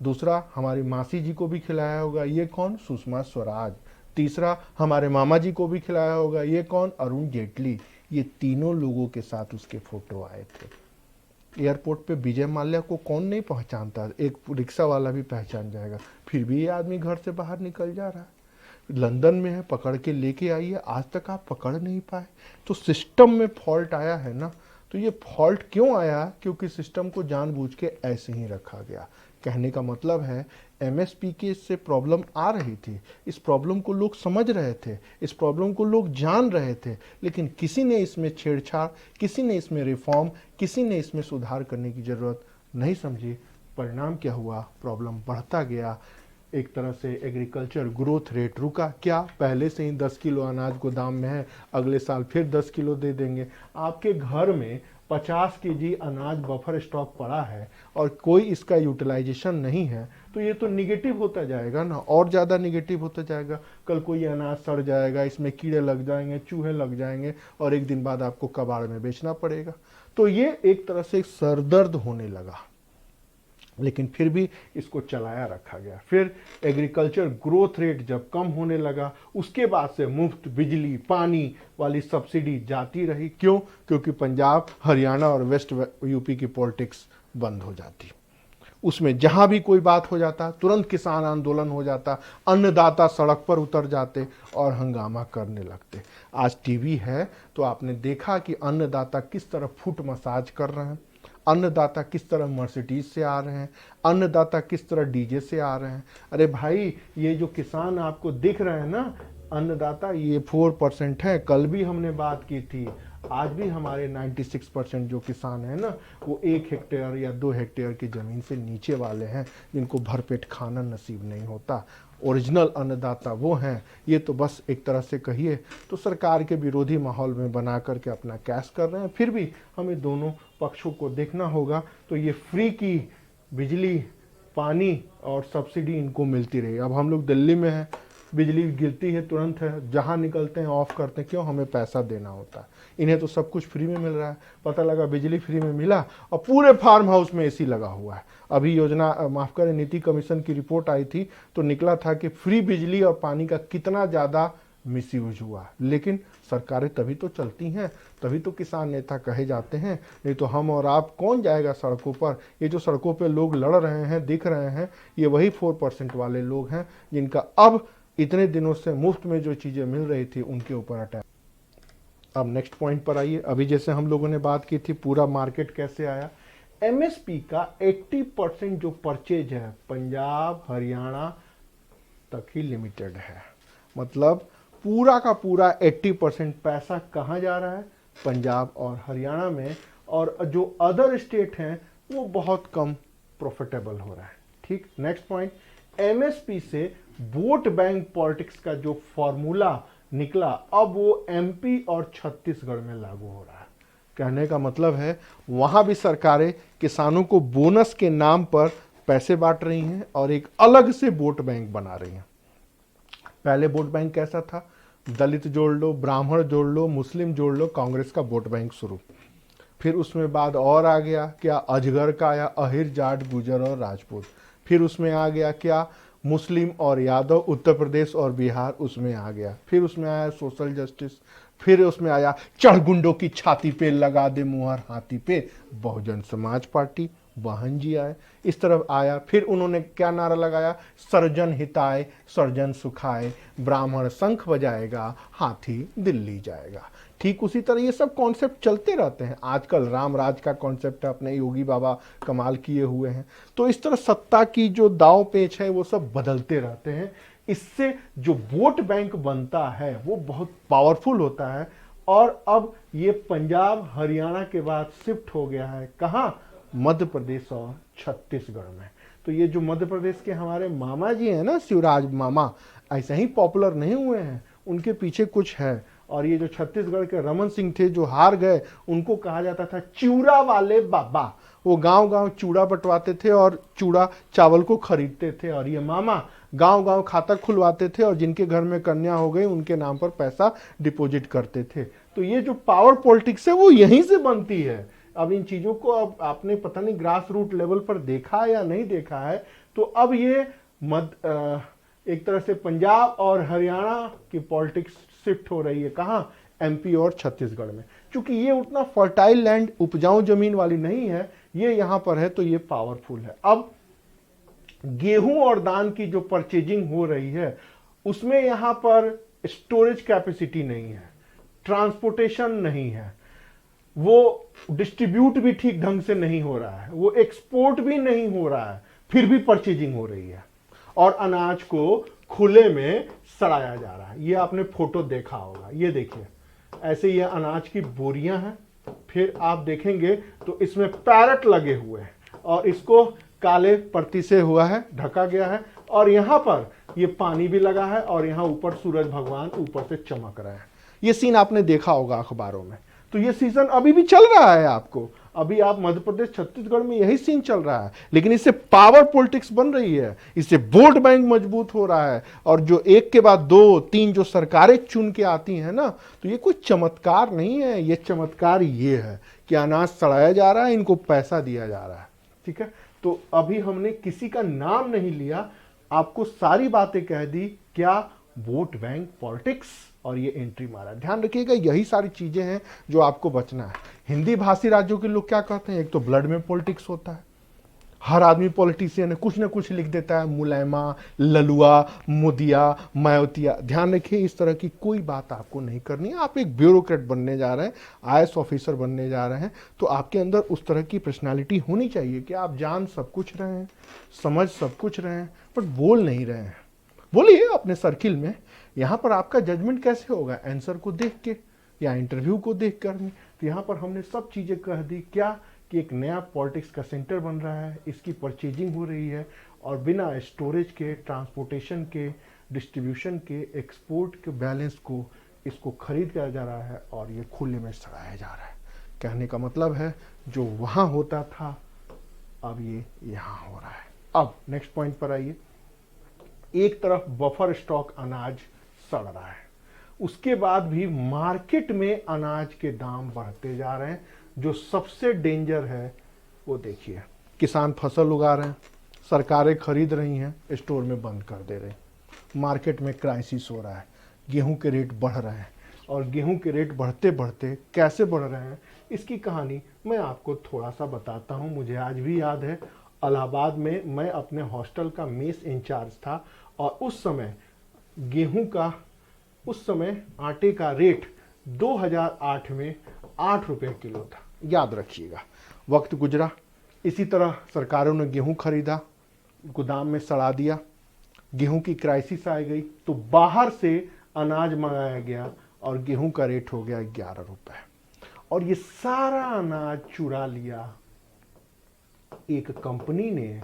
दूसरा, हमारी मासी जी को भी खिलाया होगा, ये कौन? सुषमा स्वराज। तीसरा, हमारे मामा जी को भी खिलाया होगा, ये कौन? अरुण जेटली। ये तीनों लोगों के साथ उसके फोटो आए थे। एयरपोर्ट पे विजय माल्या को कौन नहीं पहचानता, एक रिक्शा वाला भी पहचान जाएगा, फिर भी ये आदमी घर से बाहर निकल जा रहा है। लंदन में है, पकड़ के लेके आइए, आज तक आप पकड़ नहीं पाए। तो सिस्टम में फॉल्ट आया है ना। तो ये फॉल्ट क्यों आया? क्योंकि सिस्टम को जानबूझ के ऐसे ही रखा गया। कहने का मतलब है एमएसपी के इससे प्रॉब्लम आ रही थी, इस प्रॉब्लम को लोग समझ रहे थे, इस प्रॉब्लम को लोग जान रहे थे, लेकिन किसी ने इसमें छेड़छाड़, किसी ने इसमें रिफॉर्म, किसी ने इसमें सुधार करने की जरूरत नहीं समझी। परिणाम क्या हुआ? प्रॉब्लम बढ़ता गया। एक तरह से एग्रीकल्चर ग्रोथ रेट रुका। क्या? पहले से ही 10 किलो अनाज गोदाम में है, अगले साल फिर 10 किलो दे देंगे। आपके घर में 50 केजी अनाज बफर स्टॉक पड़ा है और कोई इसका यूटिलाइजेशन नहीं है, तो ये तो निगेटिव होता जाएगा ना, और ज़्यादा निगेटिव होता जाएगा। कल कोई अनाज सड़ जाएगा, इसमें कीड़े लग जाएंगे, चूहे लग जाएंगे और एक दिन बाद आपको कबाड़ में बेचना पड़ेगा। तो ये एक तरह से सरदर्द होने लगा, लेकिन फिर भी इसको चलाया रखा गया। फिर एग्रीकल्चर ग्रोथ रेट जब कम होने लगा, उसके बाद से मुफ्त बिजली पानी वाली सब्सिडी जाती रही। क्यों? क्योंकि पंजाब, हरियाणा और वेस्ट यूपी की पॉलिटिक्स बंद हो जाती। उसमें जहां भी कोई बात हो जाता तुरंत किसान आंदोलन हो जाता, अन्नदाता सड़क पर उतर जाते और हंगामा करने लगते। आज टीवी है तो आपने देखा कि अन्नदाता किस तरह फुट मसाज कर रहे हैं, अन्नदाता किस तरह मर्सिडीज से आ रहे हैं, अन्नदाता किस तरह डीजे से आ रहे हैं। अरे भाई, ये जो किसान आपको दिख रहे हैं ना अन्नदाता, ये 4% है। कल भी हमने बात की थी, आज भी हमारे 96% जो किसान हैं ना, वो 1 हेक्टेयर या 2 हेक्टेयर की ज़मीन से नीचे वाले हैं, जिनको भरपेट खाना नसीब नहीं होता। ओरिजिनल अन्नदाता वो हैं। ये तो बस एक तरह से कहिए तो सरकार के विरोधी माहौल में बना करके अपना कैश कर रहे हैं। फिर भी हमें दोनों पक्षों को देखना होगा। तो ये फ्री की बिजली, पानी और सब्सिडी इनको मिलती रही। अब हम लोग दिल्ली में हैं, बिजली गिरती है तुरंत है, जहाँ निकलते हैं ऑफ करते हैं, क्यों? हमें पैसा देना होता है। इन्हें तो सब कुछ फ्री में मिल रहा है। पता लगा बिजली फ्री में मिला और पूरे फार्म हाउस में एसी लगा हुआ है। अभी योजना माफ करें, नीति कमीशन की रिपोर्ट आई थी तो निकला था कि फ्री बिजली और पानी का कितना ज़्यादा मिसयूज हुआ। लेकिन सरकारें तभी तो चलती हैं, तभी तो किसान नेता कहे जाते हैं। नहीं तो हम और आप कौन जाएगा सड़कों पर? ये जो सड़कों पर लोग लड़ रहे हैं, दिख रहे हैं, ये वही 4% वाले लोग हैं जिनका अब इतने दिनों से मुफ्त में जो चीज़ें मिल रही थी उनके ऊपर अटैक। अब नेक्स्ट पॉइंट पर आइए। अभी जैसे हम लोगों ने बात की थी पूरा मार्केट कैसे आया। एमएसपी का 80% जो परचेज है पंजाब हरियाणा तक ही लिमिटेड है। मतलब पूरा का पूरा 80% पैसा कहाँ जा रहा है? पंजाब और हरियाणा में। और जो अदर स्टेट हैं वो बहुत कम प्रॉफिटेबल हो रहा है। ठीक, नेक्स्ट पॉइंट, एमएसपी से वोट बैंक पॉलिटिक्स का जो फॉर्मूला निकला, अब वो एमपी और छत्तीसगढ़ में लागू हो रहा है। कहने का मतलब है वहां भी सरकारें किसानों को बोनस के नाम पर पैसे बांट रही हैं और एक अलग से वोट बैंक बना रही हैं। पहले वोट बैंक कैसा था? दलित जोड़ लो, ब्राह्मण जोड़ लो, मुस्लिम जोड़ लो, कांग्रेस का वोट बैंक शुरू। फिर उसमें बाद और आ गया क्या? अजगर का आया, अहिर, जाट, गुजर और राजपूत। फिर उसमें आ गया क्या? मुस्लिम और यादव, उत्तर प्रदेश और बिहार उसमें आ गया। फिर उसमें आया सोशल जस्टिस। फिर उसमें आया चढ़गुंडों की छाती पे लगा दे मुहर हाथी पे, बहुजन समाज पार्टी, वाहन जी आए। इस तरफ आया। फिर उन्होंने क्या नारा लगाया? सर्जन हिताय सर्जन सुखाय, ब्राह्मण शंख बजाएगा, हाथी दिल्ली जाएगा। ठीक उसी तरह ये सब कॉन्सेप्ट चलते रहते हैं। आजकल राम राज का कॉन्सेप्ट अपने योगी बाबा कमाल किए हुए हैं। तो इस तरह सत्ता की जो दांव पेच है वो सब बदलते रहते हैं। इससे जो वोट बैंक बनता है वो बहुत पावरफुल होता है। और अब ये पंजाब हरियाणा के बाद शिफ्ट हो गया है कहाँ? मध्य प्रदेश और छत्तीसगढ़ में। तो ये जो मध्य प्रदेश के हमारे मामा जी हैं ना, शिवराज मामा, ऐसे ही पॉपुलर नहीं हुए हैं, उनके पीछे कुछ है। और ये जो छत्तीसगढ़ के रमन सिंह थे जो हार गए, उनको कहा जाता था चूड़ा वाले बाबा। वो गांव गांव चूड़ा बंटवाते थे और चूड़ा चावल को खरीदते थे। और ये मामा गांव गांव खाता खुलवाते थे और जिनके घर में कन्या हो गई उनके नाम पर पैसा डिपॉजिट करते थे। तो ये जो पावर पॉलिटिक्स है वो यहीं से बनती है। अब इन चीजों को अब आपने पता नहीं ग्रास रूट लेवल पर देखा या नहीं देखा है। तो अब ये एक तरह से पंजाब और हरियाणा की पॉलिटिक्स शिफ्ट हो रही है कहाँ? एमपी और छत्तीसगढ़ में। क्योंकि ये उतना फर्टाइल लैंड, उपजाऊ जमीन वाली नहीं है, ये यहां पर है तो ये पावरफुल है। अब गेहूं और धान की जो परचेजिंग हो रही है उसमें यहां पर स्टोरेज कैपेसिटी नहीं है, ट्रांसपोर्टेशन नहीं है, वो डिस्ट्रीब्यूट भी ठीक ढंग से नहीं हो रहा है, वो एक्सपोर्ट भी नहीं हो रहा है, फिर भी परचेजिंग हो रही है और अनाज को खुले में सड़ाया जा रहा है। ये आपने फोटो देखा होगा, ये देखिए ऐसे ये अनाज की बोरियां हैं। फिर आप देखेंगे तो इसमें पैरट लगे हुए हैं और इसको काले पर्ती से हुआ है, ढका गया है। और यहां पर ये पानी भी लगा है और यहां ऊपर सूरज भगवान ऊपर से चमक रहे हैं। ये सीन आपने देखा होगा अखबारों में। तो ये सीजन अभी भी चल रहा है। आपको अभी आप मध्य प्रदेश छत्तीसगढ़ में यही सीन चल रहा है। लेकिन इससे पावर पॉलिटिक्स बन रही है, इससे वोट बैंक मजबूत हो रहा है। और जो एक के बाद दो तीन जो सरकारें चुन के आती हैं ना, तो ये कोई चमत्कार नहीं है। ये चमत्कार ये है कि अनाज सड़ाया जा रहा है, इनको पैसा दिया जा रहा है। ठीक है, तो अभी हमने किसी का नाम नहीं लिया, आपको सारी बातें कह दी। क्या? वोट बैंक पॉलिटिक्स और ये एंट्री मारा। ध्यान रखिएगा यही सारी चीजें हैं जो आपको बचना है। हिंदी भाषी राज्यों के लोग क्या कहते हैं? एक तो ब्लड में पॉलिटिक्स होता है, हर आदमी पॉलिटिशियन है, कुछ ना कुछ लिख देता है, मुलायमा, ललुआ, मुदिया, मायोतिया। ध्यान रखिए इस तरह की कोई बात आपको नहीं करनी है। आप एक ब्यूरोक्रेट बनने जा रहे हैं, आईएएस ऑफिसर बनने जा रहे हैं, तो आपके अंदर उस तरह की पर्सनालिटी होनी चाहिए कि आप जान सब कुछ रहे हैं, समझ सब कुछ रहे हैं, बट बोल नहीं रहे हैं। बोलिए अपने सर्किल में। यहां पर आपका जजमेंट कैसे होगा? आंसर को देख के। या इंटरव्यू को देखकर भी। तो यहाँ पर हमने सब चीज़ें कह दी क्या कि एक नया पॉलिटिक्स का सेंटर बन रहा है, इसकी परचेजिंग हो रही है और बिना स्टोरेज के, ट्रांसपोर्टेशन के, डिस्ट्रीब्यूशन के, एक्सपोर्ट के बैलेंस को इसको खरीद किया जा रहा है और ये खुले में सड़ाया जा रहा है। कहने का मतलब है जो वहाँ होता था अब ये यहाँ हो रहा है। अब नेक्स्ट पॉइंट पर आइए। एक तरफ बफर स्टॉक अनाज सड़ रहा है, उसके बाद भी मार्केट में अनाज के दाम बढ़ते जा रहे हैं। जो सबसे डेंजर है वो देखिए, किसान फसल उगा रहे हैं, सरकारें खरीद रही हैं, स्टोर में बंद कर दे रहे हैं, मार्केट में क्राइसिस हो रहा है, गेहूं के रेट बढ़ रहे हैं और गेहूं के रेट बढ़ते बढ़ते कैसे बढ़ रहे हैं इसकी कहानी मैं आपको थोड़ा सा बताता हूं। मुझे आज भी याद है, इलाहाबाद में मैं अपने हॉस्टल का मेस इंचार्ज था और उस समय आटे का रेट 2008 में 8 रुपये किलो था। याद रखिएगा, वक्त गुजरा, इसी तरह सरकारों ने गेहूं खरीदा, गोदाम में सड़ा दिया, गेहूं की क्राइसिस आ गई तो बाहर से अनाज मंगाया गया और गेहूं का रेट हो गया 11 रुपए और ये सारा अनाज चुरा लिया एक कंपनी ने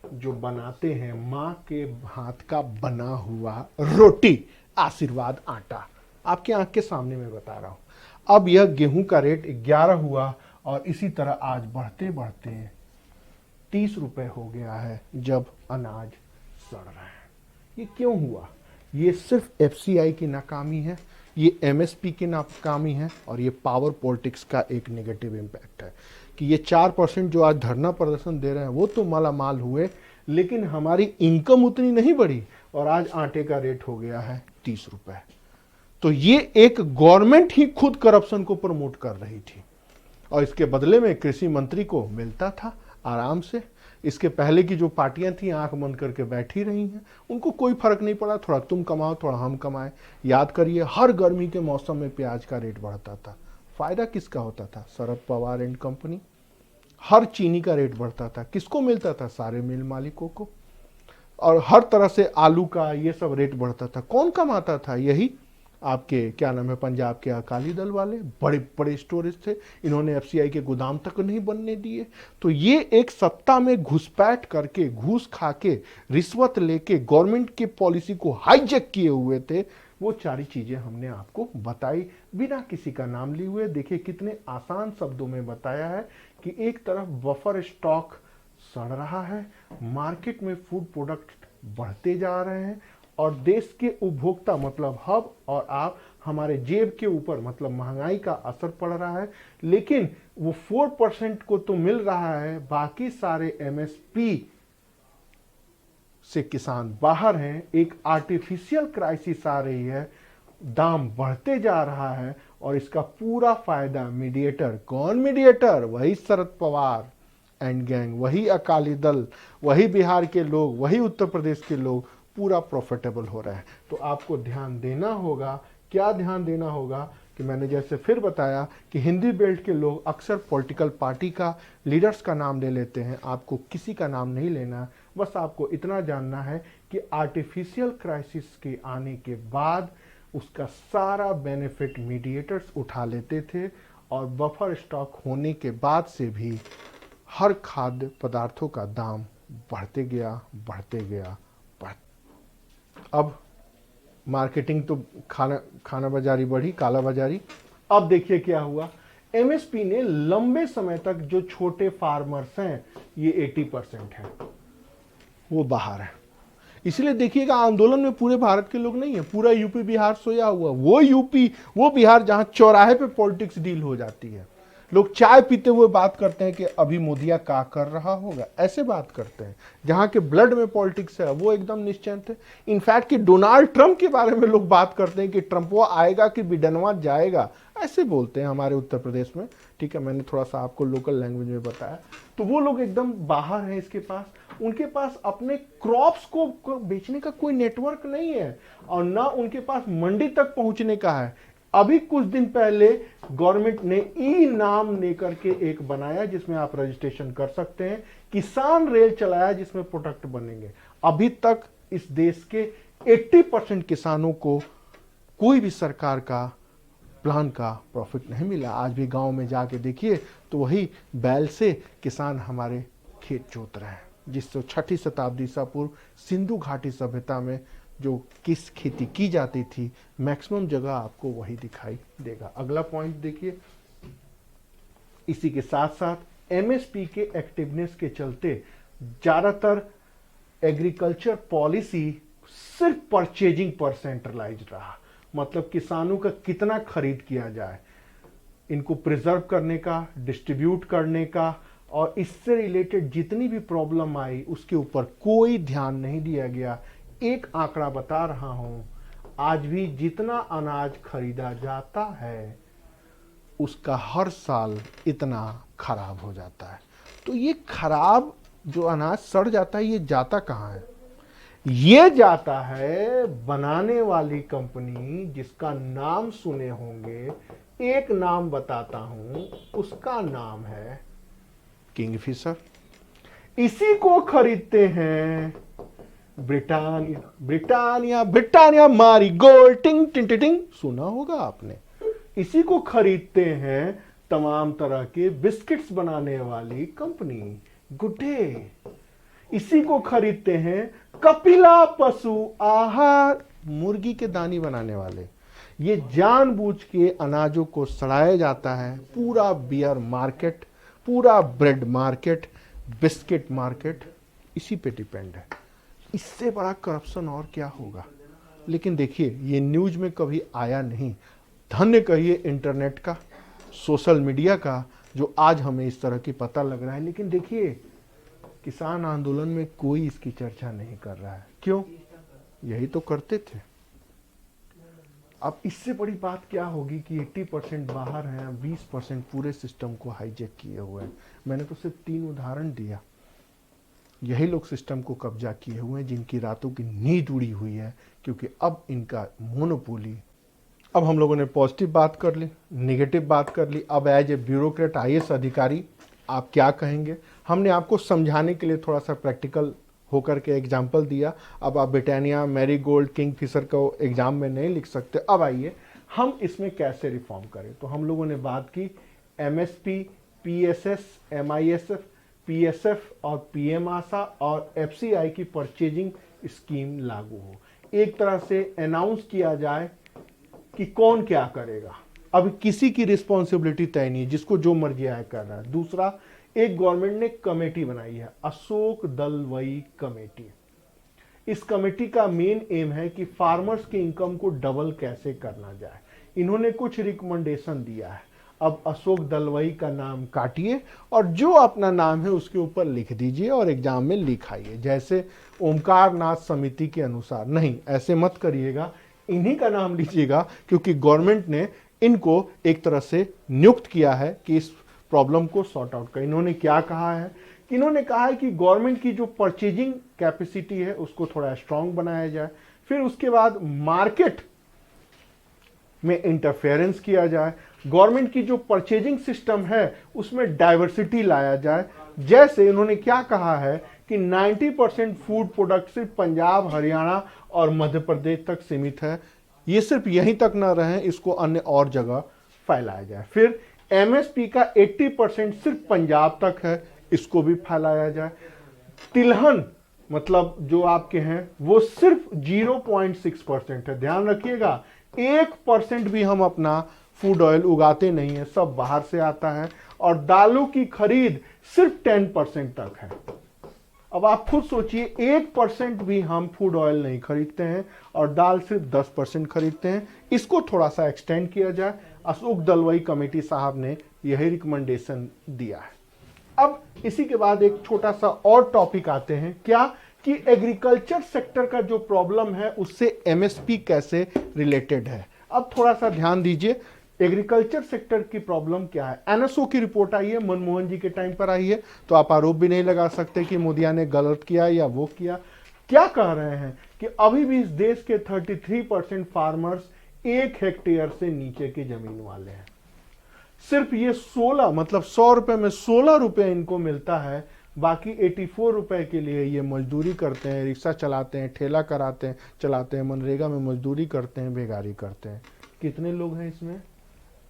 जो बनाते हैं मां के हाथ का बना हुआ रोटी, आशीर्वाद आटा। आपके आंख के सामने मैं बता रहा हूं। अब यह गेहूं का रेट 11 हुआ और इसी तरह आज बढ़ते बढ़ते 30 रुपए हो गया है जब अनाज सड़ रहा है। ये क्यों हुआ? ये सिर्फ एफसीआई की नाकामी है, ये एमएसपी की नाकामी है और ये पावर पॉलिटिक्स का एक नेगेटिव इम्पैक्ट है कि ये 4% जो आज धरना प्रदर्शन दे रहे हैं वो तो मालामाल हुए, लेकिन हमारी इनकम उतनी नहीं बढ़ी और आज आटे का रेट हो गया है 30 रुपए। तो ये एक गवर्नमेंट ही खुद करप्शन को प्रमोट कर रही थी और इसके बदले में कृषि मंत्री को मिलता था आराम से। इसके पहले की जो पार्टियां थी आंख बंद करके बैठी रही हैं, उनको कोई फर्क नहीं पड़ा, थोड़ा तुम कमाओ थोड़ा हम कमाएं। याद करिए, हर गर्मी के मौसम में प्याज का रेट बढ़ता था, फायदा किसका होता था? Sharad Pawar and company. हर चीनी का रेट बढ़ता था, किसको मिलता था? सारे मिल मालिकों को। और हर तरह से आलू का ये सब रेट बढ़ता था, कौन कमाता था? यही आपके क्या नाम है, पंजाब के अकाली दल वाले। बड़े बड़े स्टोरेज थे, इन्होंने एफसीआई के गोदाम तक नहीं बनने दिए। तो ये एक सत्ता में घुसपैठ करके, घूस खा के, रिश्वत लेके गवर्नमेंट के पॉलिसी को हाईजैक किए हुए थे। वो सारी चीजें हमने आपको बताई बिना किसी का नाम लिए हुए। देखिए कितने आसान शब्दों में बताया है कि एक तरफ बफर स्टॉक सड़ रहा है, मार्केट में फूड प्रोडक्ट बढ़ते जा रहे हैं और देश के उपभोक्ता मतलब हम और आप, हमारे जेब के ऊपर मतलब महंगाई का असर पड़ रहा है। लेकिन वो 4% को तो मिल रहा है, बाकी सारे एमएसपी से किसान बाहर हैं। एक आर्टिफिशियल क्राइसिस आ रही है, दाम बढ़ते जा रहा है और इसका पूरा फायदा मीडिएटर, कौन मीडिएटर? वही शरद पवार एंड गैंग, वही अकाली दल, वही बिहार के लोग, वही उत्तर प्रदेश के लोग पूरा प्रॉफिटेबल हो रहा है। तो आपको ध्यान देना होगा, क्या ध्यान देना होगा कि मैंने जैसे फिर बताया कि हिंदी बेल्ट के लोग अक्सर पॉलिटिकल पार्टी का, लीडर्स का नाम ले लेते हैं। आपको किसी का नाम नहीं लेना, बस आपको इतना जानना है कि आर्टिफिशियल क्राइसिस के आने के बाद उसका सारा बेनिफिट मीडिएटर्स उठा लेते थे और बफर स्टॉक होने के बाद से भी हर खाद्य पदार्थों का दाम बढ़ते गया, बढ़ते गया। अब मार्केटिंग तो खाना बाजारी बढ़ी, काला बाजारी। अब देखिए क्या हुआ, एमएसपी ने लंबे समय तक जो छोटे फार्मर्स हैं, ये 80% है, वो बाहर है। इसलिए देखिएगा आंदोलन में पूरे भारत के लोग नहीं है, पूरा यूपी बिहार सोया हुआ। वो यूपी, वो बिहार जहां चौराहे पे पॉलिटिक्स डील हो जाती है। लोग चाय पीते हुए बात करते हैं कि अभी मोदिया क्या कर रहा होगा, ऐसे बात करते हैं। जहां के ब्लड में पॉलिटिक्स है वो एकदम निश्चिंत है। इनफैक्ट कि डोनाल्ड ट्रंप के बारे में लोग बात करते हैं कि ट्रंप वो आएगा कि बिडेनवा जाएगा, ऐसे बोलते हैं हमारे उत्तर प्रदेश में। ठीक है, मैंने थोड़ा सा आपको लोकल लैंग्वेज में बताया। तो वो लोग एकदम बाहर हैं इसके पास, उनके पास अपने क्रॉप्स को बेचने का कोई नेटवर्क नहीं है और ना उनके पास मंडी तक पहुंचने का है। अभी कुछ दिन पहले गवर्नमेंट ने ई नाम लेकर के एक बनाया जिसमें आप रजिस्ट्रेशन कर सकते हैं, किसान रेल चलाया जिसमें प्रोडक्ट बनेंगे। अभी तक इस देश के 80% किसानों को कोई भी सरकार का प्लान का प्रॉफिट नहीं मिला। आज भी गांव में जाके देखिए तो वही बैल से किसान हमारे खेत जोत रहे हैं, जिससे 6ठी शताब्दी ईसा पूर्व सिंधु घाटी सभ्यता में जो किस खेती की जाती थी, मैक्सिमम जगह आपको वही दिखाई देगा। अगला पॉइंट देखिए, इसी के साथ साथ एमएसपी के एक्टिवनेस के चलते ज्यादातर एग्रीकल्चर पॉलिसी सिर्फ परचेजिंग पर सेंट्रलाइज रहा, मतलब किसानों का कितना खरीद किया जाए, इनको प्रिजर्व करने का, डिस्ट्रीब्यूट करने का, और इससे रिलेटेड जितनी भी प्रॉब्लम आई उसके ऊपर कोई ध्यान नहीं दिया गया। एक आंकड़ा बता रहा हूं, आज भी जितना अनाज खरीदा जाता है उसका हर साल इतना खराब हो जाता है। तो ये खराब जो अनाज सड़ जाता है, ये जाता कहाँ है? ये जाता है बनाने वाली कंपनी, जिसका नाम सुने होंगे, एक नाम बताता हूं, उसका नाम है किंगफिशर। इसी को खरीदते हैं ब्रिटानिया, ब्रिटानिया ब्रिटानिया मारी गोल्ड, टिंग टिंग टिंग टिंग, सुना होगा आपने। इसी को खरीदते हैं तमाम तरह के बिस्किट्स बनाने वाली कंपनी गुड डे। इसी को खरीदते हैं कपिला पशु आहार, मुर्गी के दानी बनाने वाले। ये जानबूझ के अनाजों को सड़ाया जाता है। पूरा बियर मार्केट, पूरा ब्रेड मार्केट, बिस्किट मार्केट इसी पे डिपेंड है। इससे बड़ा करप्शन और क्या होगा? लेकिन देखिए, ये न्यूज में कभी आया नहीं। धन्य कहिए इंटरनेट का, सोशल मीडिया का, जो आज हमें इस तरह की पता लग रहा है। लेकिन देखिए, किसान आंदोलन में कोई इसकी चर्चा नहीं कर रहा है। क्यों? यही तो करते थे। अब इससे बड़ी बात क्या होगी कि 80% बाहर हैं, 20% पूरे सिस्टम को हाईजैक किए हुए हैं। मैंने तो सिर्फ 3 उदाहरण दिया। यही लोग सिस्टम को कब्जा किए हुए हैं, जिनकी रातों की नींद उड़ी हुई है, क्योंकि अब इनका मोनोपोली। अब हम लोगों ने पॉजिटिव बात कर ली, नेगेटिव बात कर ली। अब एज ए ब्यूरोक्रेट, आईएएस अधिकारी, आप क्या कहेंगे? हमने आपको समझाने के लिए थोड़ा सा प्रैक्टिकल होकर के एग्जाम्पल दिया। अब आप ब्रिटानिया, मैरीगोल्ड, किंगफिशर को एग्जाम में नहीं लिख सकते। अब आइए हम इसमें कैसे रिफॉर्म करें। तो हम लोगों ने बात की एमएसपी, पीएसएस, एमआईएसएफ, पीएसएफ और पीएम आशा और एफसीआई की परचेजिंग स्कीम लागू हो। एक तरह से अनाउंस किया जाए कि कौन क्या करेगा। अब किसी की रिस्पॉन्सिबिलिटी तय नहीं है, जिसको जो मर्जी आए कर रहा है। दूसरा, एक गवर्नमेंट ने कमेटी बनाई है, अशोक दलवई कमेटी। इस कमेटी का मेन एम है कि फार्मर्स के इनकम को डबल कैसे करना जाए। इन्होंने कुछ रिकमेंडेशन दिया है। अब अशोक दलवई का नाम काटिए और जो अपना नाम है उसके ऊपर लिख दीजिए और एग्जाम में लिखाइए, जैसे ओमकार नाथ समिति के अनुसार। नहीं, ऐसे मत करिएगा, इन्हीं का नाम लीजिएगा, क्योंकि गवर्नमेंट ने इनको एक तरह से नियुक्त किया है कि इस प्रॉब्लम को सॉर्ट आउट करें। इन्होंने क्या कहा है कि इन्होंने कहा है कि गवर्नमेंट की जो परचेजिंग कैपेसिटी है उसको थोड़ा स्ट्रांग बनाया जाए। फिर उसके बाद मार्केट में इंटरफेरेंस किया जाए। गवर्नमेंट की जो परचेजिंग सिस्टम है उसमें डाइवर्सिटी लाया जाए। जैसे इन्होंने क्या कहा है कि 90% फूड प्रोडक्ट सिर्फ पंजाब, हरियाणा और मध्य प्रदेश तक सीमित है। ये सिर्फ यहीं तक ना रहे, इसको अन्य और जगह फैलाया जाए। फिर एमएसपी का 80% सिर्फ पंजाब तक है, इसको भी फैलाया जाए। तिलहन मतलब जो आपके हैं वो सिर्फ 0.6% है। ध्यान रखिएगा, 1% भी हम अपना फूड ऑयल उगाते नहीं है, सब बाहर से आता है। और दालों की खरीद सिर्फ 10% तक है। अब आप खुद सोचिए, 1% भी हम फूड ऑयल नहीं खरीदते हैं और दाल सिर्फ 10% खरीदते हैं। इसको थोड़ा सा एक्सटेंड किया जाए। अशोक दलवई कमेटी साहब ने यही रिकमेंडेशन दिया है। अब इसी के बाद एक छोटा सा और टॉपिक आते हैं, क्या कि एग्रीकल्चर सेक्टर का जो प्रॉब्लम है उससे एमएसपी कैसे रिलेटेड है। अब थोड़ा सा ध्यान दीजिए, एग्रीकल्चर सेक्टर की प्रॉब्लम क्या है। एनएसओ की रिपोर्ट आई है, मनमोहन जी के टाइम पर आई है, तो आप आरोप भी नहीं लगा सकते कि मोदिया ने गलत किया या वो किया। क्या कह रहे हैं कि अभी भी इस देश के 33% फार्मर्स 1 हेक्टेयर से नीचे की जमीन वाले हैं। सिर्फ ये 16 मतलब 100 रुपए में 16 रुपए इनको मिलता है। बाकी 84 रुपए के लिए ये मजदूरी करते हैं, रिक्शा चलाते हैं, ठेला कराते हैं, चलाते हैं, मनरेगा में मजदूरी करते हैं, बेगारी करते हैं। कितने लोग हैं इसमें?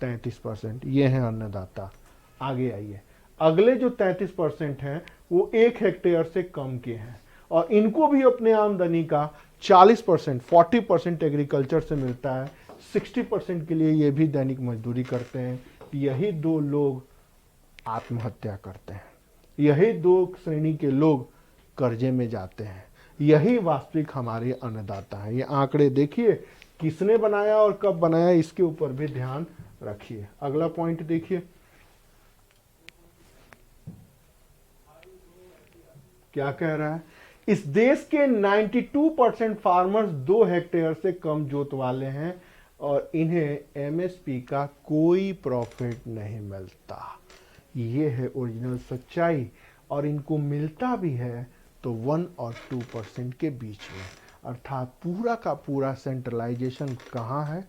33%। ये हैं अन्नदाता। आगे आइए, अगले जो 33% हैं वो 1 हेक्टेयर से कम के हैं और इनको भी अपने आमदनी का 40%, 40% एग्रीकल्चर से मिलता है। 60% के लिए ये भी दैनिक मजदूरी करते हैं। यही दो लोग आत्महत्या करते हैं, यही दो श्रेणी के लोग कर्जे में जाते हैं। यही वास्तविक हमारे अन्नदाता हैं। ये आंकड़े देखिए, किसने बनाया और कब बनाया, इसके ऊपर भी ध्यान रखिए। अगला पॉइंट देखिए, क्या कह रहा है। इस देश के 92% फार्मर्स 2 हेक्टेयर से कम जोत वाले हैं और इन्हें एमएसपी का कोई प्रॉफिट नहीं मिलता। ये है ओरिजिनल सच्चाई। और इनको मिलता भी है तो 1 और 2% के बीच में, अर्थात पूरा का पूरा सेंट्रलाइजेशन कहाँ है,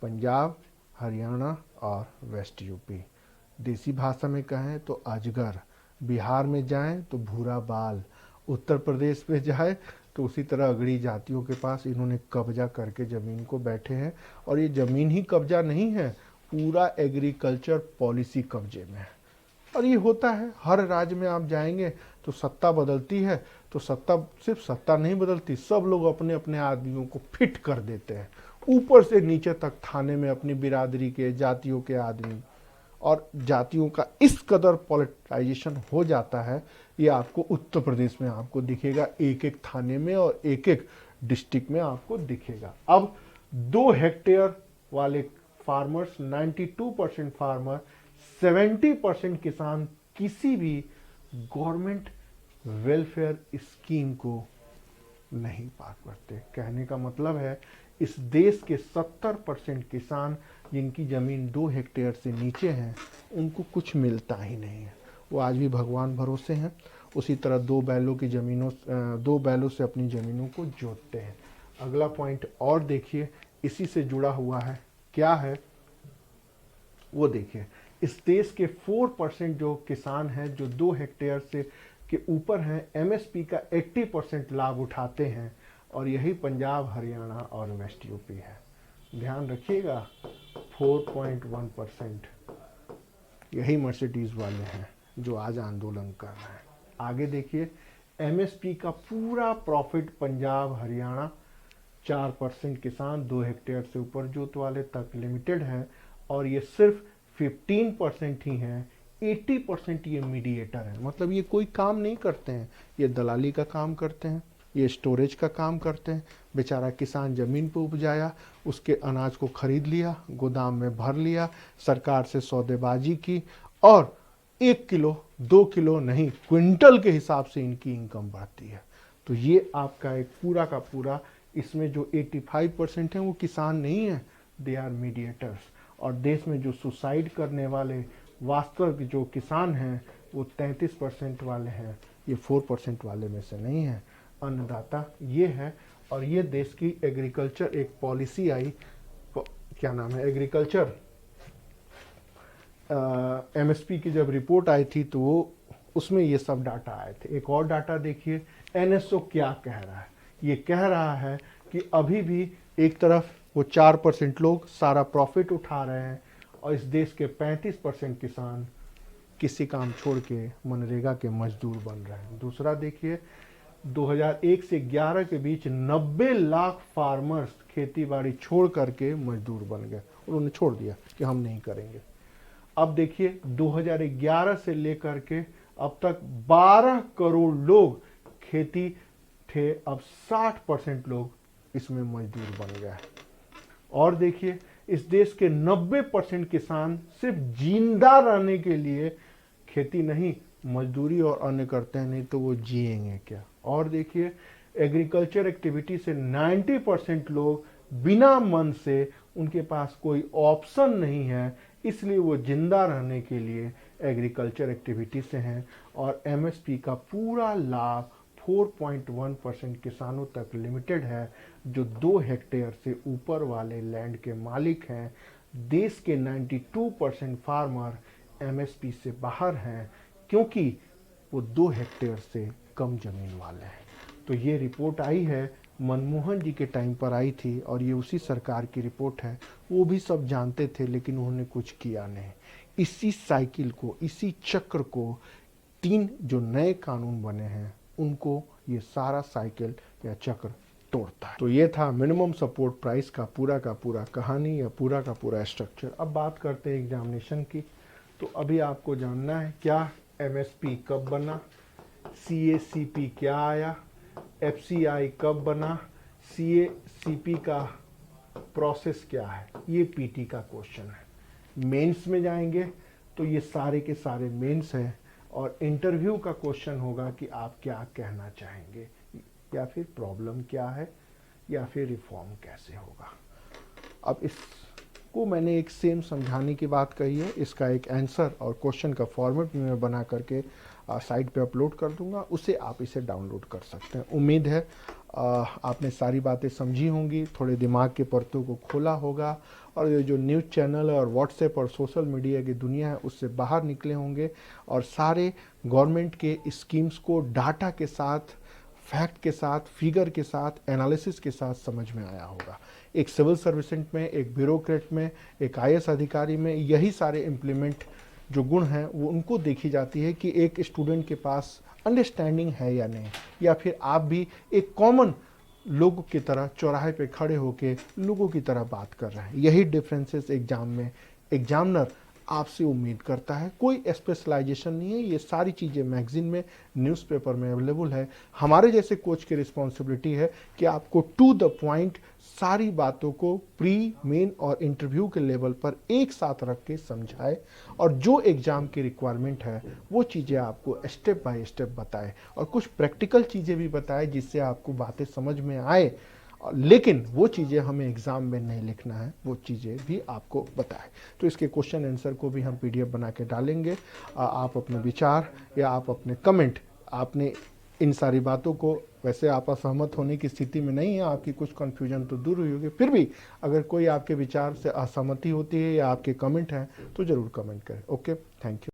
पंजाब, हरियाणा और वेस्ट यूपी। देसी भाषा में कहें तो अजगर। बिहार में जाएं तो भूरा बाल, उत्तर प्रदेश में जाए तो उसी तरह अगड़ी जातियों के पास इन्होंने कब्जा करके ज़मीन को बैठे हैं। और ये ज़मीन ही कब्जा नहीं है, पूरा एग्रीकल्चर पॉलिसी कब्जे में है। और ये होता है हर राज्य में, आप जाएंगे तो सत्ता बदलती है तो सत्ता सिर्फ सत्ता नहीं बदलती, सब लोग अपने अपने आदमियों को फिट कर देते हैं, ऊपर से नीचे तक थाने में अपनी बिरादरी के, जातियों के आदमी। और जातियों का इस कदर पॉलिटाइजेशन हो जाता है, ये आपको उत्तर प्रदेश में आपको दिखेगा, एक एक थाने में और एक एक डिस्ट्रिक्ट में आपको दिखेगा। अब 2 हेक्टेयर वाले फार्मर्स, 92% फार्मर, 70% किसान किसी भी गवर्नमेंट वेलफेयर स्कीम को नहीं पा करते। कहने का मतलब है इस देश के 70% किसान जिनकी ज़मीन 2 हेक्टेयर से नीचे हैं, उनको कुछ मिलता ही नहीं है। वो आज भी भगवान भरोसे हैं। उसी तरह 2 बैलों की ज़मीनों 2 बैलों से अपनी ज़मीनों को जोतते हैं। अगला पॉइंट और देखिए, इसी से जुड़ा हुआ है, क्या है वो देखिए। इस देश के 4% जो किसान हैं जो 2 हेक्टेयर से के ऊपर हैं, एमएसपी का 80% लाभ उठाते हैं और यही पंजाब, हरियाणा और वेस्ट यूपी है। ध्यान रखिएगा, 4.1% यही मर्सिडीज वाले हैं जो आज आंदोलन कर रहे हैं। आगे देखिए, एमएसपी का पूरा प्रॉफिट पंजाब, हरियाणा, 4% किसान 2 हेक्टेयर से ऊपर जोत वाले तक लिमिटेड है और ये सिर्फ 15% ही हैं। 80% ये मीडिएटर है, मतलब ये कोई काम नहीं करते हैं, ये दलाली का काम करते हैं, ये स्टोरेज का काम करते हैं। बेचारा किसान ज़मीन पे उपजाया, उसके अनाज को खरीद लिया, गोदाम में भर लिया, सरकार से सौदेबाजी की और 1 किलो 2 किलो नहीं, क्विंटल के हिसाब से इनकी इनकम बढ़ती है। तो ये आपका एक पूरा का पूरा, इसमें जो 85% हैं वो किसान नहीं है, दे आर मीडिएटर्स। और देश में जो सुसाइड करने वाले वास्तविक जो किसान हैं वो 33% वाले हैं, ये 4% वाले में से नहीं है। अन्नदाता ये है। और ये देश की एग्रीकल्चर एक पॉलिसी आई, क्या नाम है, एग्रीकल्चर एमएसपी की जब रिपोर्ट आई थी तो वो उसमें ये सब डाटा आए थे। एक और डाटा देखिए, एनएसओ क्या कह रहा है। ये कह रहा है कि अभी भी एक तरफ वो 4% लोग सारा प्रॉफिट उठा रहे हैं और इस देश के 35% किसान किसी काम छोड़ के मनरेगा के मजदूर बन रहे हैं। दूसरा देखिए, 2001 से 11 के बीच 90 लाख फार्मर्स खेती बाड़ी छोड़ करके मजदूर बन गए, उन्होंने छोड़ दिया कि हम नहीं करेंगे। अब देखिए 2011 से लेकर के अब तक 12 करोड़ लोग खेती थे, अब 60% लोग इसमें मजदूर बन गए। और देखिए इस देश के 90% किसान सिर्फ जिंदा रहने के लिए खेती नहीं, मजदूरी और अन्य करते हैं, नहीं तो वो जिएंगे क्या। और देखिए एग्रीकल्चर एक्टिविटी से 90% लोग बिना मन से, उनके पास कोई ऑप्शन नहीं है, इसलिए वो जिंदा रहने के लिए एग्रीकल्चर एक्टिविटी से हैं। और एमएसपी का पूरा लाभ 4.1% किसानों तक लिमिटेड है जो 2 हेक्टेयर से ऊपर वाले लैंड के मालिक हैं। देश के 92% फार्मर एमएसपी से बाहर हैं क्योंकि वो 2 हेक्टेयर से कम जमीन वाले हैं। तो ये रिपोर्ट आई है मनमोहन जी के टाइम पर आई थी और ये उसी सरकार की रिपोर्ट है। वो भी सब जानते थे लेकिन उन्होंने कुछ किया नहीं। इसी साइकिल को, इसी चक्र को 3 जो नए कानून बने हैं उनको ये सारा साइकिल या चक्र तोड़ता है। तो ये था मिनिमम सपोर्ट प्राइस का पूरा कहानी या पूरा का पूरा स्ट्रक्चर। अब बात करते हैं एग्जामिनेशन की। तो अभी आपको जानना है क्या एमएसपी कब बना, सीएसीपी क्या आया, एफसीआई कब बना, सीएसीपी का प्रोसेस क्या है। ये पीटी का क्वेश्चन है। मेंस में जाएंगे तो ये सारे के सारे मेंस हैं और इंटरव्यू का क्वेश्चन होगा कि आप क्या कहना चाहेंगे या फिर प्रॉब्लम क्या है या फिर रिफॉर्म कैसे होगा। अब इसको मैंने एक सेम समझाने की बात कही है। इसका एक आंसर और क्वेश्चन का फॉर्मेट में मैं बना करके साइट पे अपलोड कर दूंगा, उसे आप इसे डाउनलोड कर सकते हैं। उम्मीद है आपने सारी बातें समझी होंगी, थोड़े दिमाग के परतों को खोला होगा और ये जो न्यूज़ चैनल और व्हाट्सएप और सोशल मीडिया की दुनिया है उससे बाहर निकले होंगे और सारे गवर्नमेंट के स्कीम्स को डाटा के साथ, फैक्ट के साथ, फिगर के साथ, एनालिसिस के साथ समझ में आया होगा। एक सिविल सर्विसेंट में, एक ब्यूरोक्रेट में, एक आईएएस अधिकारी में यही सारे इम्प्लीमेंट जो गुण हैं वो उनको देखी जाती है कि एक स्टूडेंट के पास अंडरस्टैंडिंग है या नहीं, या फिर आप भी एक कॉमन लोगों की तरह चौराहे पे खड़े होके लोगों की तरह बात कर रहे हैं। यही डिफरेंसेस एग्जाम में एग्जामिनर आपसे उम्मीद करता है। कोई स्पेशलाइजेशन नहीं है, ये सारी चीज़ें मैगजीन में, न्यूज़पेपर में अवेलेबल है। हमारे जैसे कोच की रिस्पॉन्सिबिलिटी है कि आपको टू द पॉइंट सारी बातों को प्री, मेन और इंटरव्यू के लेवल पर एक साथ रख के समझाए और जो एग्ज़ाम की रिक्वायरमेंट है वो चीज़ें आपको स्टेप बाय स्टेप बताए और कुछ प्रैक्टिकल चीज़ें भी बताए जिससे आपको बातें समझ में आए। लेकिन वो चीज़ें हमें एग्ज़ाम में नहीं लिखना है, वो चीज़ें भी आपको बताएं। तो इसके क्वेश्चन आंसर को भी हम पीडीएफ बना के डालेंगे। आप अपने विचार या आप अपने कमेंट, आपने इन सारी बातों को, वैसे आप असहमत होने की स्थिति में नहीं है, आपकी कुछ कन्फ्यूजन तो दूर हुई होगी, फिर भी अगर कोई आपके विचार से असहमति होती है या आपके कमेंट हैं तो ज़रूर कमेंट करें। Okay, thank you.